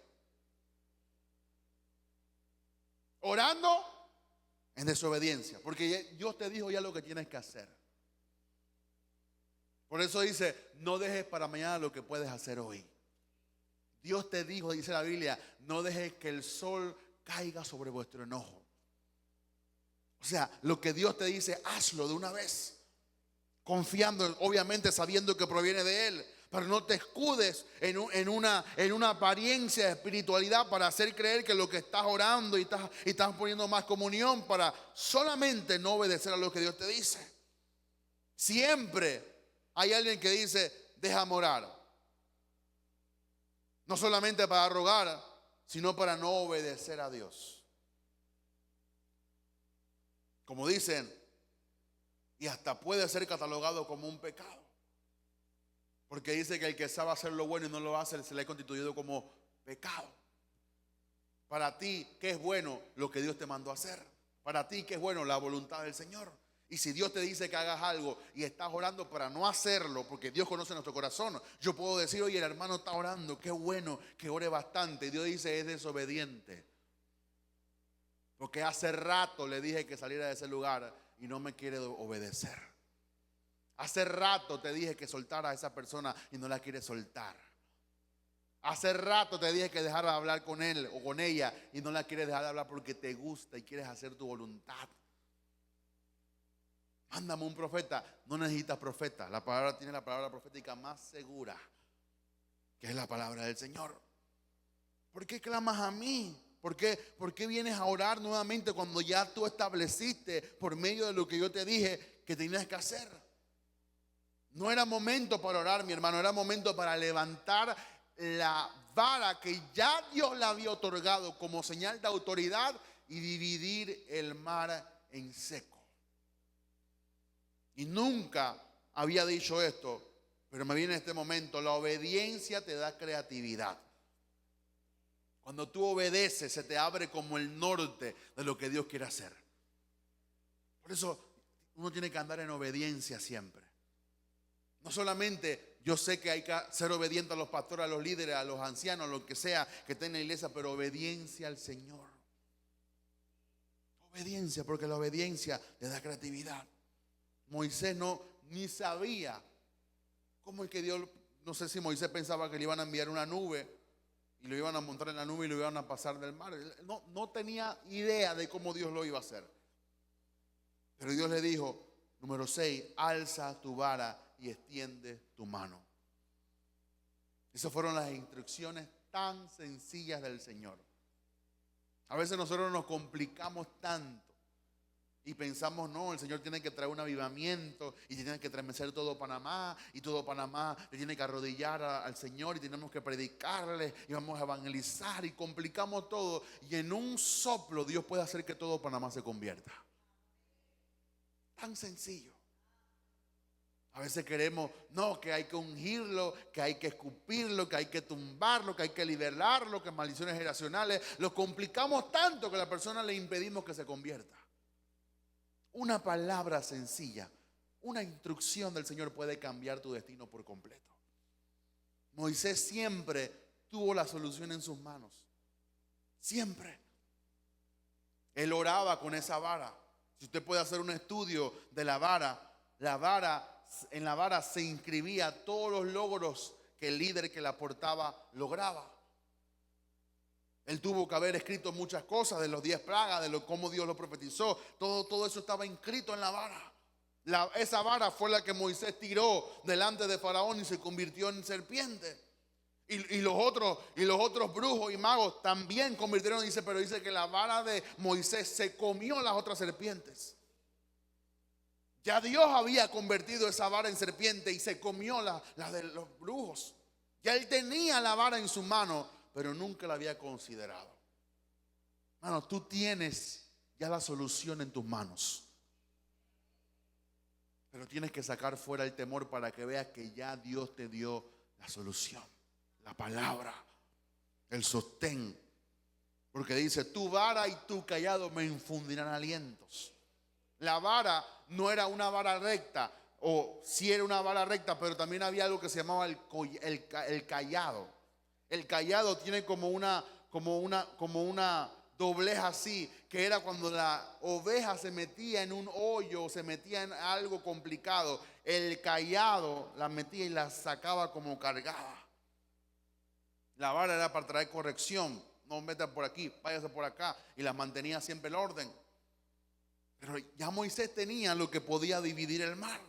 Orando en desobediencia. Porque Dios te dijo ya lo que tienes que hacer. Por eso dice, no dejes para mañana lo que puedes hacer hoy. Dios te dijo, dice la Biblia, no dejes que el sol caiga sobre vuestro enojo. O sea, lo que Dios te dice, hazlo de una vez. Confiando, obviamente sabiendo que proviene de Él. Pero no te escudes en una apariencia de espiritualidad para hacer creer que lo que estás orando y estás poniendo más comunión para solamente no obedecer a lo que Dios te dice. Siempre hay alguien que dice, déjame orar. No solamente para rogar, sino para no obedecer a Dios. Como dicen, y hasta puede ser catalogado como un pecado. Porque dice que el que sabe hacer lo bueno y no lo hace, se le ha constituido como pecado. Para ti, ¿qué es bueno? Lo que Dios te mandó a hacer. Para ti, ¿qué es bueno? La voluntad del Señor. Y si Dios te dice que hagas algo y estás orando para no hacerlo, porque Dios conoce nuestro corazón, yo puedo decir, oye, el hermano está orando, qué bueno que ore bastante. Y Dios dice, es desobediente. Porque hace rato le dije que saliera de ese lugar y no me quiere obedecer. Hace rato te dije que soltara a esa persona y no la quiere soltar. Hace rato te dije que dejara de hablar con él o con ella y no la quieres dejar de hablar porque te gusta y quieres hacer tu voluntad. Mándame un profeta. No necesitas profeta. La palabra tiene la palabra profética más segura, que es la palabra del Señor. ¿Por qué clamas a mí? ¿Por qué vienes a orar nuevamente cuando ya tú estableciste por medio de lo que yo te dije que tenías que hacer? No era momento para orar, mi hermano, era momento para levantar la vara que ya Dios le había otorgado como señal de autoridad y dividir el mar en seco. Y nunca había dicho esto, pero me viene en este momento: la obediencia te da creatividad. Cuando tú obedeces, se te abre como el norte de lo que Dios quiere hacer. Por eso uno tiene que andar en obediencia siempre. No solamente yo sé que hay que ser obediente a los pastores, a los líderes, a los ancianos, a lo que sea que esté en la iglesia, pero obediencia al Señor. Obediencia, porque la obediencia le da creatividad. Moisés ni sabía cómo es que Dios, no sé si Moisés pensaba que le iban a enviar una nube y lo iban a montar en la nube y lo iban a pasar del mar. No tenía idea de cómo Dios lo iba a hacer. Pero Dios le dijo, número 6, alza tu vara y extiende tu mano. Esas fueron las instrucciones tan sencillas del Señor. A veces nosotros nos complicamos tanto y pensamos, no, el Señor tiene que traer un avivamiento y tiene que estremecer todo Panamá, y todo Panamá le tiene que arrodillar al Señor y tenemos que predicarle y vamos a evangelizar, y complicamos todo, y en un soplo Dios puede hacer que todo Panamá se convierta. Tan sencillo. A veces queremos, no, que hay que ungirlo, que hay que escupirlo, que hay que tumbarlo, que hay que liberarlo, que maldiciones generacionales. Lo complicamos tanto que a la persona le impedimos que se convierta. Una palabra sencilla, una instrucción del Señor puede cambiar tu destino por completo. Moisés siempre tuvo la solución en sus manos. Siempre. Él oraba con esa vara. Si usted puede hacer un estudio de la vara, en la vara se inscribía todos los logros que el líder que la portaba lograba. Él tuvo que haber escrito muchas cosas de los 10 plagas, de cómo Dios lo profetizó. Todo eso estaba inscrito en la vara. Esa vara fue la que Moisés tiró delante de Faraón y se convirtió en serpiente. Y los otros brujos y magos también convirtieron, pero dice que la vara de Moisés se comió las otras serpientes. Ya Dios había convertido esa vara en serpiente y se comió la de los brujos. Ya él tenía la vara en su mano, pero nunca la había considerado. Hermano, tú tienes ya la solución en tus manos, pero tienes que sacar fuera el temor para que veas que ya Dios te dio la solución, la palabra, el sostén. Porque dice, tu vara y tu callado me infundirán alientos. La vara no era una vara recta, o sí era una vara recta, pero también había algo que se llamaba el callado. El callado tiene como una doblez así, que era cuando la oveja se metía en un hoyo, se metía en algo complicado. El callado la metía y la sacaba como cargada. La vara era para traer corrección. No meta por aquí, váyase por acá, y las mantenía siempre el orden. Pero ya Moisés tenía lo que podía dividir el mar.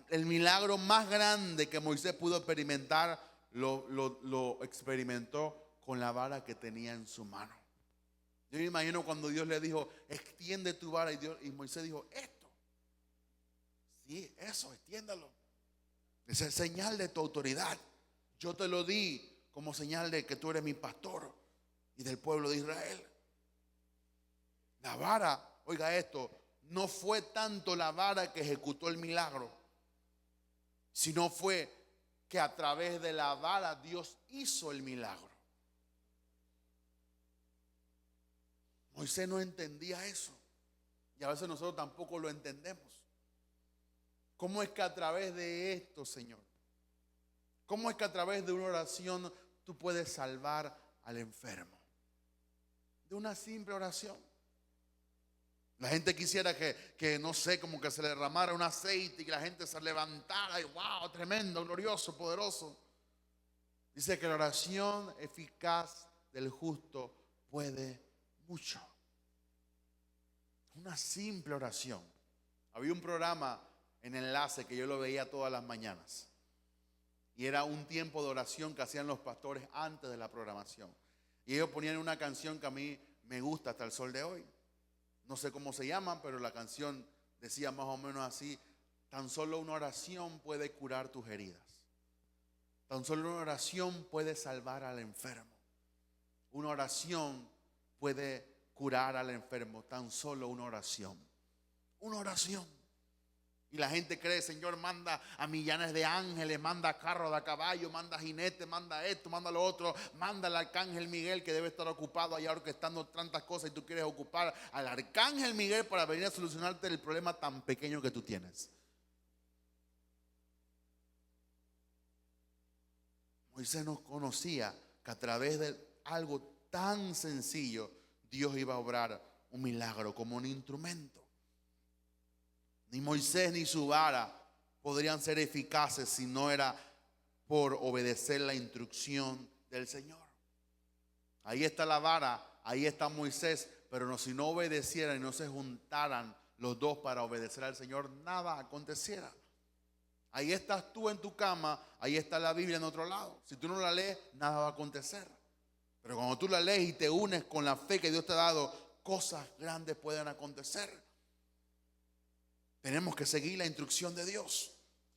El milagro más grande que Moisés pudo experimentar lo experimentó con la vara que tenía en su mano. Yo me imagino cuando Dios le dijo, extiende tu vara, y Moisés dijo, esto. Sí, eso, extiéndalo. Esa es señal de tu autoridad. Yo te lo di como señal de que tú eres mi pastor y del pueblo de Israel. La vara, oiga esto, no fue tanto la vara que ejecutó el milagro, sino fue que a través de la vara Dios hizo el milagro. Moisés no entendía eso, y a veces nosotros tampoco lo entendemos. ¿Cómo es que a través de esto, Señor? ¿Cómo es que a través de una oración tú puedes salvar al enfermo? De una simple oración. La gente quisiera que no sé, como que se le derramara un aceite y que la gente se levantara y wow, tremendo, glorioso, poderoso. Dice que la oración eficaz del justo puede mucho. Una simple oración. Había un programa en Enlace que yo lo veía todas las mañanas. Y era un tiempo de oración que hacían los pastores antes de la programación. Y ellos ponían una canción que a mí me gusta hasta el sol de hoy. No sé cómo se llaman, pero la canción decía más o menos así: Tan solo una oración puede curar tus heridas. Tan solo una oración puede salvar al enfermo. Una oración puede curar al enfermo. Tan solo una oración. Una oración. Y la gente cree, Señor, manda a millares de ángeles, manda carros de caballo, manda jinetes, manda esto, manda lo otro, manda al arcángel Miguel que debe estar ocupado allá orquestando tantas cosas y tú quieres ocupar al arcángel Miguel para venir a solucionarte el problema tan pequeño que tú tienes. Moisés no conocía que a través de algo tan sencillo Dios iba a obrar un milagro como un instrumento. Ni Moisés ni su vara podrían ser eficaces si no era por obedecer la instrucción del Señor. Ahí está la vara, ahí está Moisés, pero no, si no obedecieran y no se juntaran los dos para obedecer al Señor, nada aconteciera. Ahí estás tú en tu cama, ahí está la Biblia en otro lado. Si tú no la lees, nada va a acontecer. Pero cuando tú la lees y te unes con la fe que Dios te ha dado, cosas grandes pueden acontecer. Tenemos que seguir la instrucción de Dios.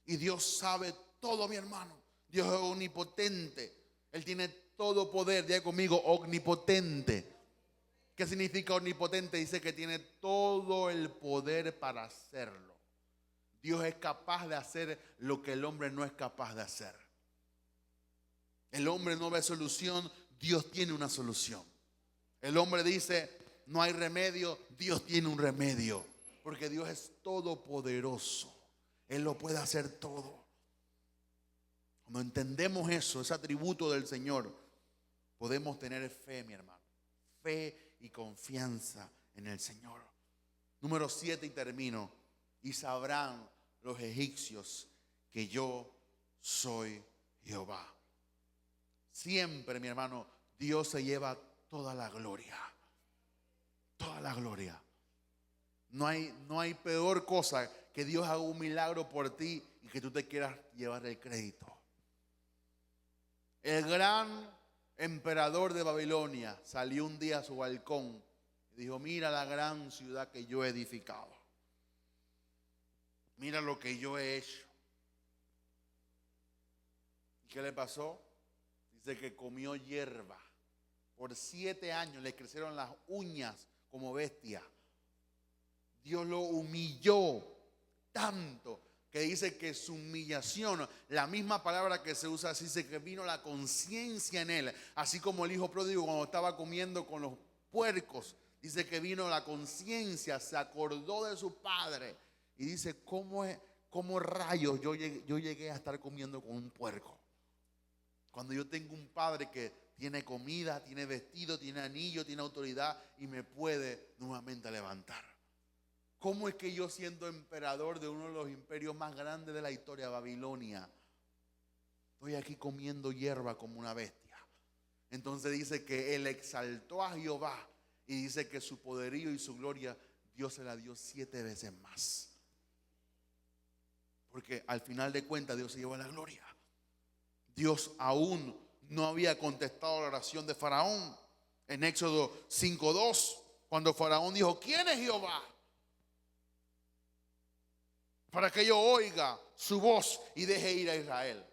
Y Dios sabe todo, mi hermano. Dios es omnipotente. Él tiene todo poder. Diga conmigo, omnipotente. ¿Qué significa omnipotente? Dice que tiene todo el poder para hacerlo. Dios es capaz de hacer lo que el hombre no es capaz de hacer. El hombre no ve solución, Dios tiene una solución. El hombre dice, no hay remedio, Dios tiene un remedio. Porque Dios es todopoderoso. Él lo puede hacer todo. Cuando entendemos eso, ese atributo del Señor, podemos tener fe, mi hermano. Fe y confianza en el Señor. Número 7 y termino. Y sabrán los egipcios que yo soy Jehová. Siempre, mi hermano, Dios se lleva toda la gloria. Toda la gloria. No hay peor cosa que Dios haga un milagro por ti y que tú te quieras llevar el crédito. El gran emperador de Babilonia salió un día a su balcón y dijo, mira la gran ciudad que yo he edificado. Mira lo que yo he hecho. ¿Y qué le pasó? Dice que comió hierba. Por 7 años le crecieron las uñas como bestia. Dios lo humilló tanto que dice que su humillación, la misma palabra que se usa, dice que vino la conciencia en él, así como el hijo pródigo cuando estaba comiendo con los puercos, dice que vino la conciencia, se acordó de su padre y dice, ¿cómo rayos yo llegué a estar comiendo con un puerco? Cuando yo tengo un padre que tiene comida, tiene vestido, tiene anillo, tiene autoridad y me puede nuevamente levantar. ¿Cómo es que yo, siendo emperador de uno de los imperios más grandes de la historia, Babilonia, estoy aquí comiendo hierba como una bestia? Entonces dice que él exaltó a Jehová y dice que su poderío y su gloria Dios se la dio 7 veces más. Porque al final de cuentas Dios se llevó la gloria. Dios aún no había contestado la oración de Faraón. En Éxodo 5:2, cuando Faraón dijo, ¿quién es Jehová? Para que yo oiga su voz y deje ir a Israel.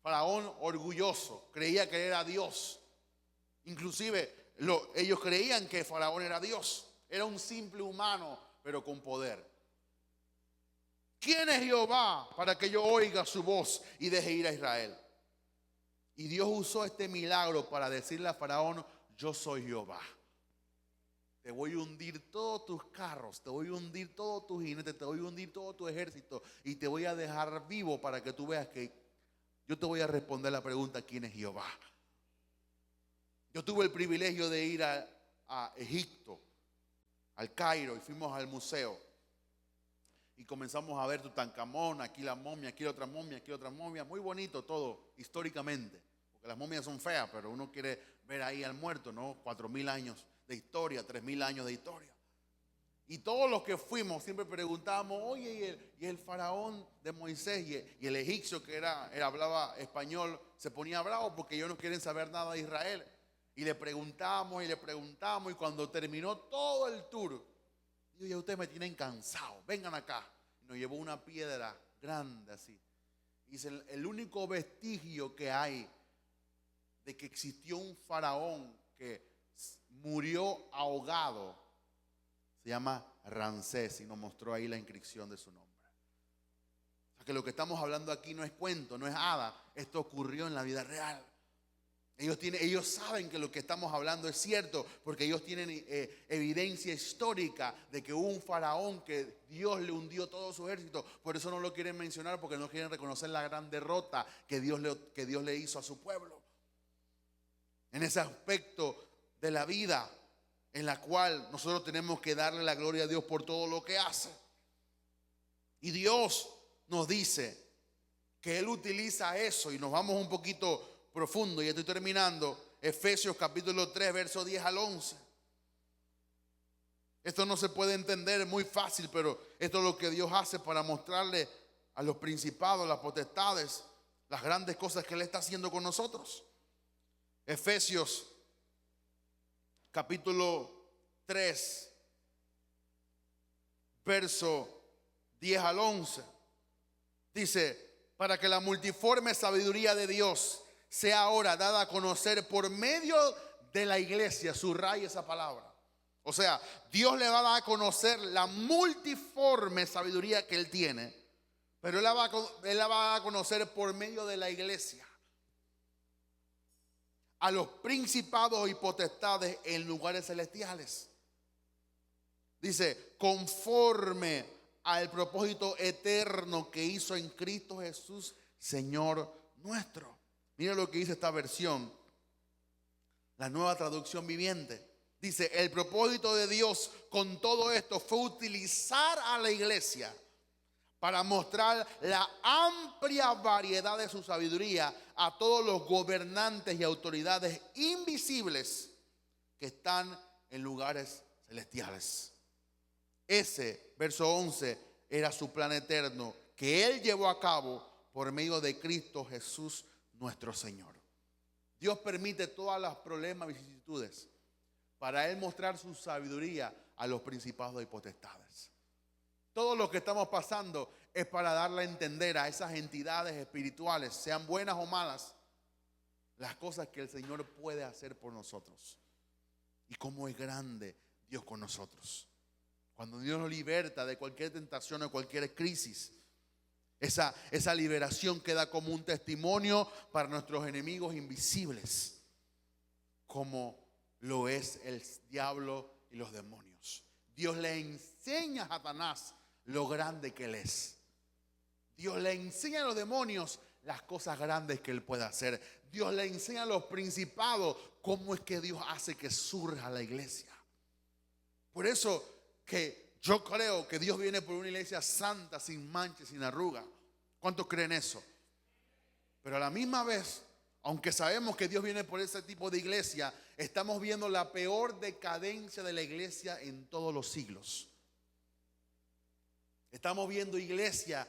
Faraón orgulloso, creía que era Dios. Inclusive ellos creían que Faraón era Dios. Era un simple humano, pero con poder. ¿Quién es Jehová para que yo oiga su voz y deje ir a Israel? Y Dios usó este milagro para decirle a Faraón, yo soy Jehová. Te voy a hundir todos tus carros, te voy a hundir todos tus jinetes, te voy a hundir todo tu ejército y te voy a dejar vivo para que tú veas que yo te voy a responder la pregunta, ¿quién es Jehová? Yo tuve el privilegio de ir a Egipto, al Cairo, y fuimos al museo. Y comenzamos a ver Tutankamón, aquí la momia, aquí otra momia, aquí otra momia. Muy bonito todo, históricamente. Porque las momias son feas, pero uno quiere ver ahí al muerto, ¿no? 4.000 años de historia, 3.000 años de historia. Y todos los que fuimos siempre preguntábamos, oye, y el faraón de Moisés y el egipcio que él hablaba español, se ponía bravo porque ellos no quieren saber nada de Israel. Y le preguntamos, y cuando terminó todo el tour, digo, ya ustedes me tienen cansado, vengan acá. y nos llevó una piedra grande así. Dice, el único vestigio que hay de que existió un faraón que murió ahogado se llama Ramsés, y nos mostró ahí la inscripción de su nombre. O sea que lo que estamos hablando aquí no es cuento, no es hada, esto ocurrió en la vida real. Ellos saben que lo que estamos hablando es cierto, porque ellos tienen evidencia histórica de que hubo un faraón que Dios le hundió todo su ejército. Por eso no lo quieren mencionar, porque no quieren reconocer la gran derrota que Dios le hizo a su pueblo. En ese aspecto de la vida en la cual nosotros tenemos que darle la gloria a Dios por todo lo que hace. Y Dios nos dice que Él utiliza eso, y nos vamos un poquito profundo, y estoy terminando. Efesios capítulo 3, verso 10 al 11. Esto no se puede entender muy fácil, pero esto es lo que Dios hace para mostrarle a los principados, las potestades, las grandes cosas que Él está haciendo con nosotros. Efesios capítulo 3, verso 10 al 11. Dice, para que la multiforme sabiduría de Dios sea ahora dada a conocer por medio de la iglesia. Subraya esa palabra. O sea, Dios le va a dar a conocer la multiforme sabiduría que Él tiene, pero Él la va a dar a conocer por medio de la iglesia a los principados y potestades en lugares celestiales. Dice, conforme al propósito eterno que hizo en Cristo Jesús, Señor nuestro. Mira lo que dice esta versión, la Nueva Traducción Viviente. Dice, el propósito de Dios con todo esto fue utilizar a la iglesia para mostrar la amplia variedad de su sabiduría a todos los gobernantes y autoridades invisibles que están en lugares celestiales. Ese, verso 11, era su plan eterno que Él llevó a cabo por medio de Cristo Jesús nuestro Señor. Dios permite todos los problemas y vicisitudes para Él mostrar su sabiduría a los principados y potestades. Todo lo que estamos pasando es para darle a entender a esas entidades espirituales, sean buenas o malas, las cosas que el Señor puede hacer por nosotros y cómo es grande Dios con nosotros. Cuando Dios nos liberta de cualquier tentación o cualquier crisis, esa liberación queda como un testimonio para nuestros enemigos invisibles, como lo es el diablo y los demonios. Dios le enseña a Satanás lo grande que Él es. Dios le enseña a los demonios las cosas grandes que Él puede hacer. Dios le enseña a los principados cómo es que Dios hace que surja la iglesia. Por eso que yo creo que Dios viene por una iglesia santa, sin mancha, sin arruga. ¿Cuántos creen eso? Pero a la misma vez, aunque sabemos que Dios viene por ese tipo de iglesia, estamos viendo la peor decadencia de la iglesia en todos los siglos. Estamos viendo iglesias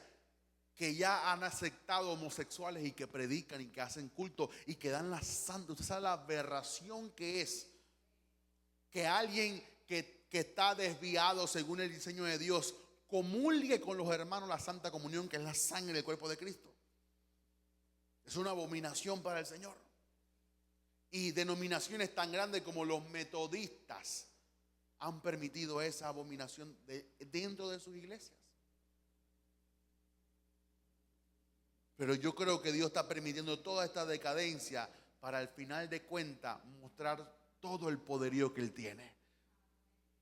que ya han aceptado homosexuales y que predican y que hacen culto y que dan la santa. Usted sabe la aberración que es que alguien que está desviado según el diseño de Dios comulgue con los hermanos la Santa Comunión, que es la sangre del cuerpo de Cristo. Es una abominación para el Señor. Y denominaciones tan grandes como los metodistas han permitido esa abominación dentro de sus iglesias. Pero yo creo que Dios está permitiendo toda esta decadencia para al final de cuentas mostrar todo el poderío que Él tiene.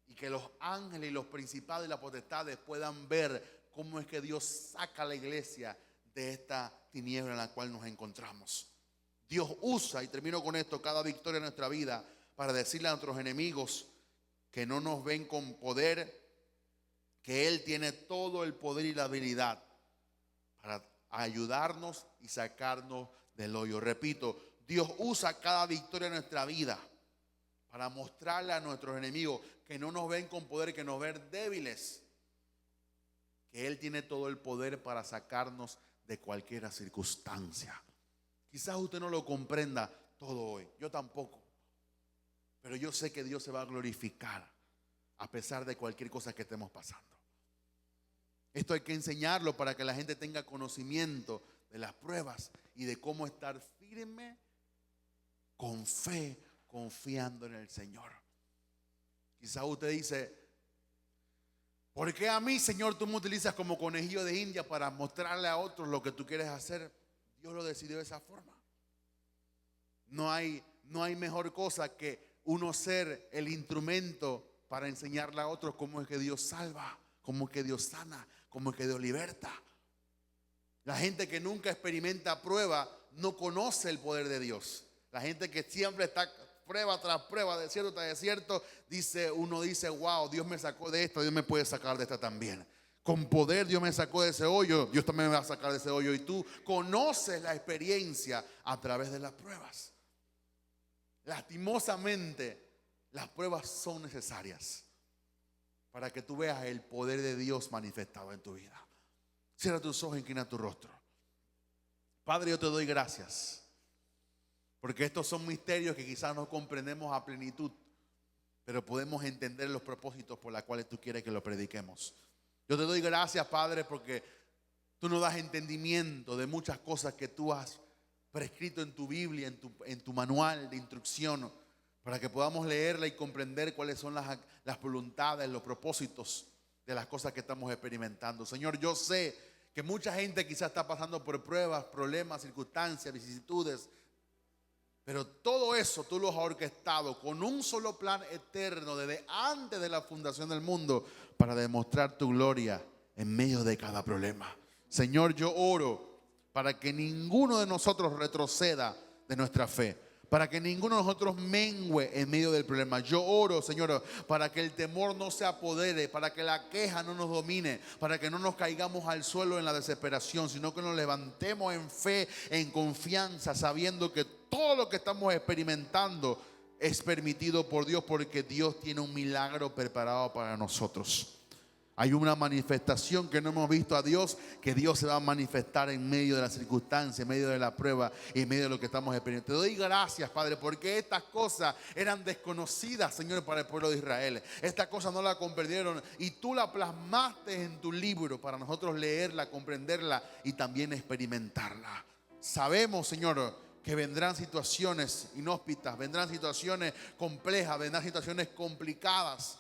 Y que los ángeles y los principados y las potestades puedan ver cómo es que Dios saca a la iglesia de esta tiniebla en la cual nos encontramos. Dios usa, y termino con esto, cada victoria en nuestra vida para decirle a nuestros enemigos que no nos ven con poder, que Él tiene todo el poder y la habilidad para ayudarnos y sacarnos del hoyo. Repito, Dios usa cada victoria en nuestra vida para mostrarle a nuestros enemigos que no nos ven con poder, que nos ven débiles, que Él tiene todo el poder para sacarnos de cualquier circunstancia. Quizás usted no lo comprenda todo hoy, yo tampoco, pero yo sé que Dios se va a glorificar a pesar de cualquier cosa que estemos pasando. Esto hay que enseñarlo para que la gente tenga conocimiento de las pruebas y de cómo estar firme con fe, confiando en el Señor. Quizá usted dice: ¿por qué a mí, Señor, tú me utilizas como conejillo de India para mostrarle a otros lo que tú quieres hacer? Dios lo decidió de esa forma. No hay mejor cosa que uno ser el instrumento para enseñarle a otros cómo es que Dios salva, cómo es que Dios sana, cómo es que Dios liberta. La gente que nunca experimenta prueba no conoce el poder de Dios. La gente que siempre está prueba tras prueba, desierto tras desierto, uno dice: wow, Dios me sacó de esto, Dios me puede sacar de esta también. Con poder Dios me sacó de ese hoyo, Dios también me va a sacar de ese hoyo. Y tú conoces la experiencia a través de las pruebas. Lastimosamente, las pruebas son necesarias para que tú veas el poder de Dios manifestado en tu vida. Cierra tus ojos, inclina tu rostro. Padre, yo te doy gracias, porque estos son misterios que quizás no comprendemos a plenitud, pero podemos entender los propósitos por los cuales tú quieres que lo prediquemos. Yo te doy gracias, Padre, porque tú nos das entendimiento de muchas cosas que tú has prescrito en tu Biblia, en tu manual de instrucción, para que podamos leerla y comprender cuáles son las voluntades, los propósitos de las cosas que estamos experimentando. Señor, yo sé que mucha gente quizás está pasando por pruebas, problemas, circunstancias, vicisitudes, pero todo eso tú lo has orquestado con un solo plan eterno desde antes de la fundación del mundo, para demostrar tu gloria en medio de cada problema. Señor, yo oro para que ninguno de nosotros retroceda de nuestra fe, para que ninguno de nosotros mengue en medio del problema. Yo oro, Señor, para que el temor no se apodere, para que la queja no nos domine, para que no nos caigamos al suelo en la desesperación, sino que nos levantemos en fe, en confianza, sabiendo que todo lo que estamos experimentando es permitido por Dios, porque Dios tiene un milagro preparado para nosotros. Hay una manifestación que no hemos visto a Dios, que Dios se va a manifestar en medio de la circunstancia, en medio de la prueba y en medio de lo que estamos experimentando. Te doy gracias, Padre, porque estas cosas eran desconocidas, Señor, para el pueblo de Israel. Estas cosas no las comprendieron y tú la plasmaste en tu libro para nosotros leerla, comprenderla y también experimentarla. Sabemos, Señor, que vendrán situaciones inhóspitas, vendrán situaciones complejas, vendrán situaciones complicadas,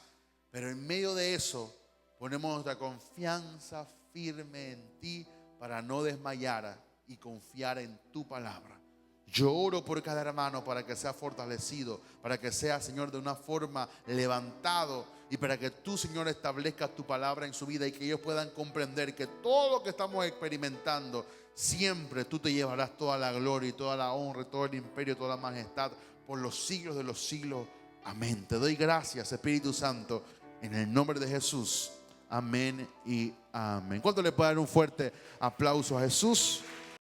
pero en medio de eso ponemos nuestra confianza firme en ti para no desmayar y confiar en tu palabra. Yo oro por cada hermano para que sea fortalecido, para que sea, Señor, de una forma levantado, y para que tú, Señor, establezcas tu palabra en su vida y que ellos puedan comprender que todo lo que estamos experimentando, siempre tú te llevarás toda la gloria y toda la honra, todo el imperio, toda la majestad por los siglos de los siglos. Amén. Te doy gracias, Espíritu Santo, en el nombre de Jesús. Amén y amén. ¿Cuánto le puede dar un fuerte aplauso a Jesús?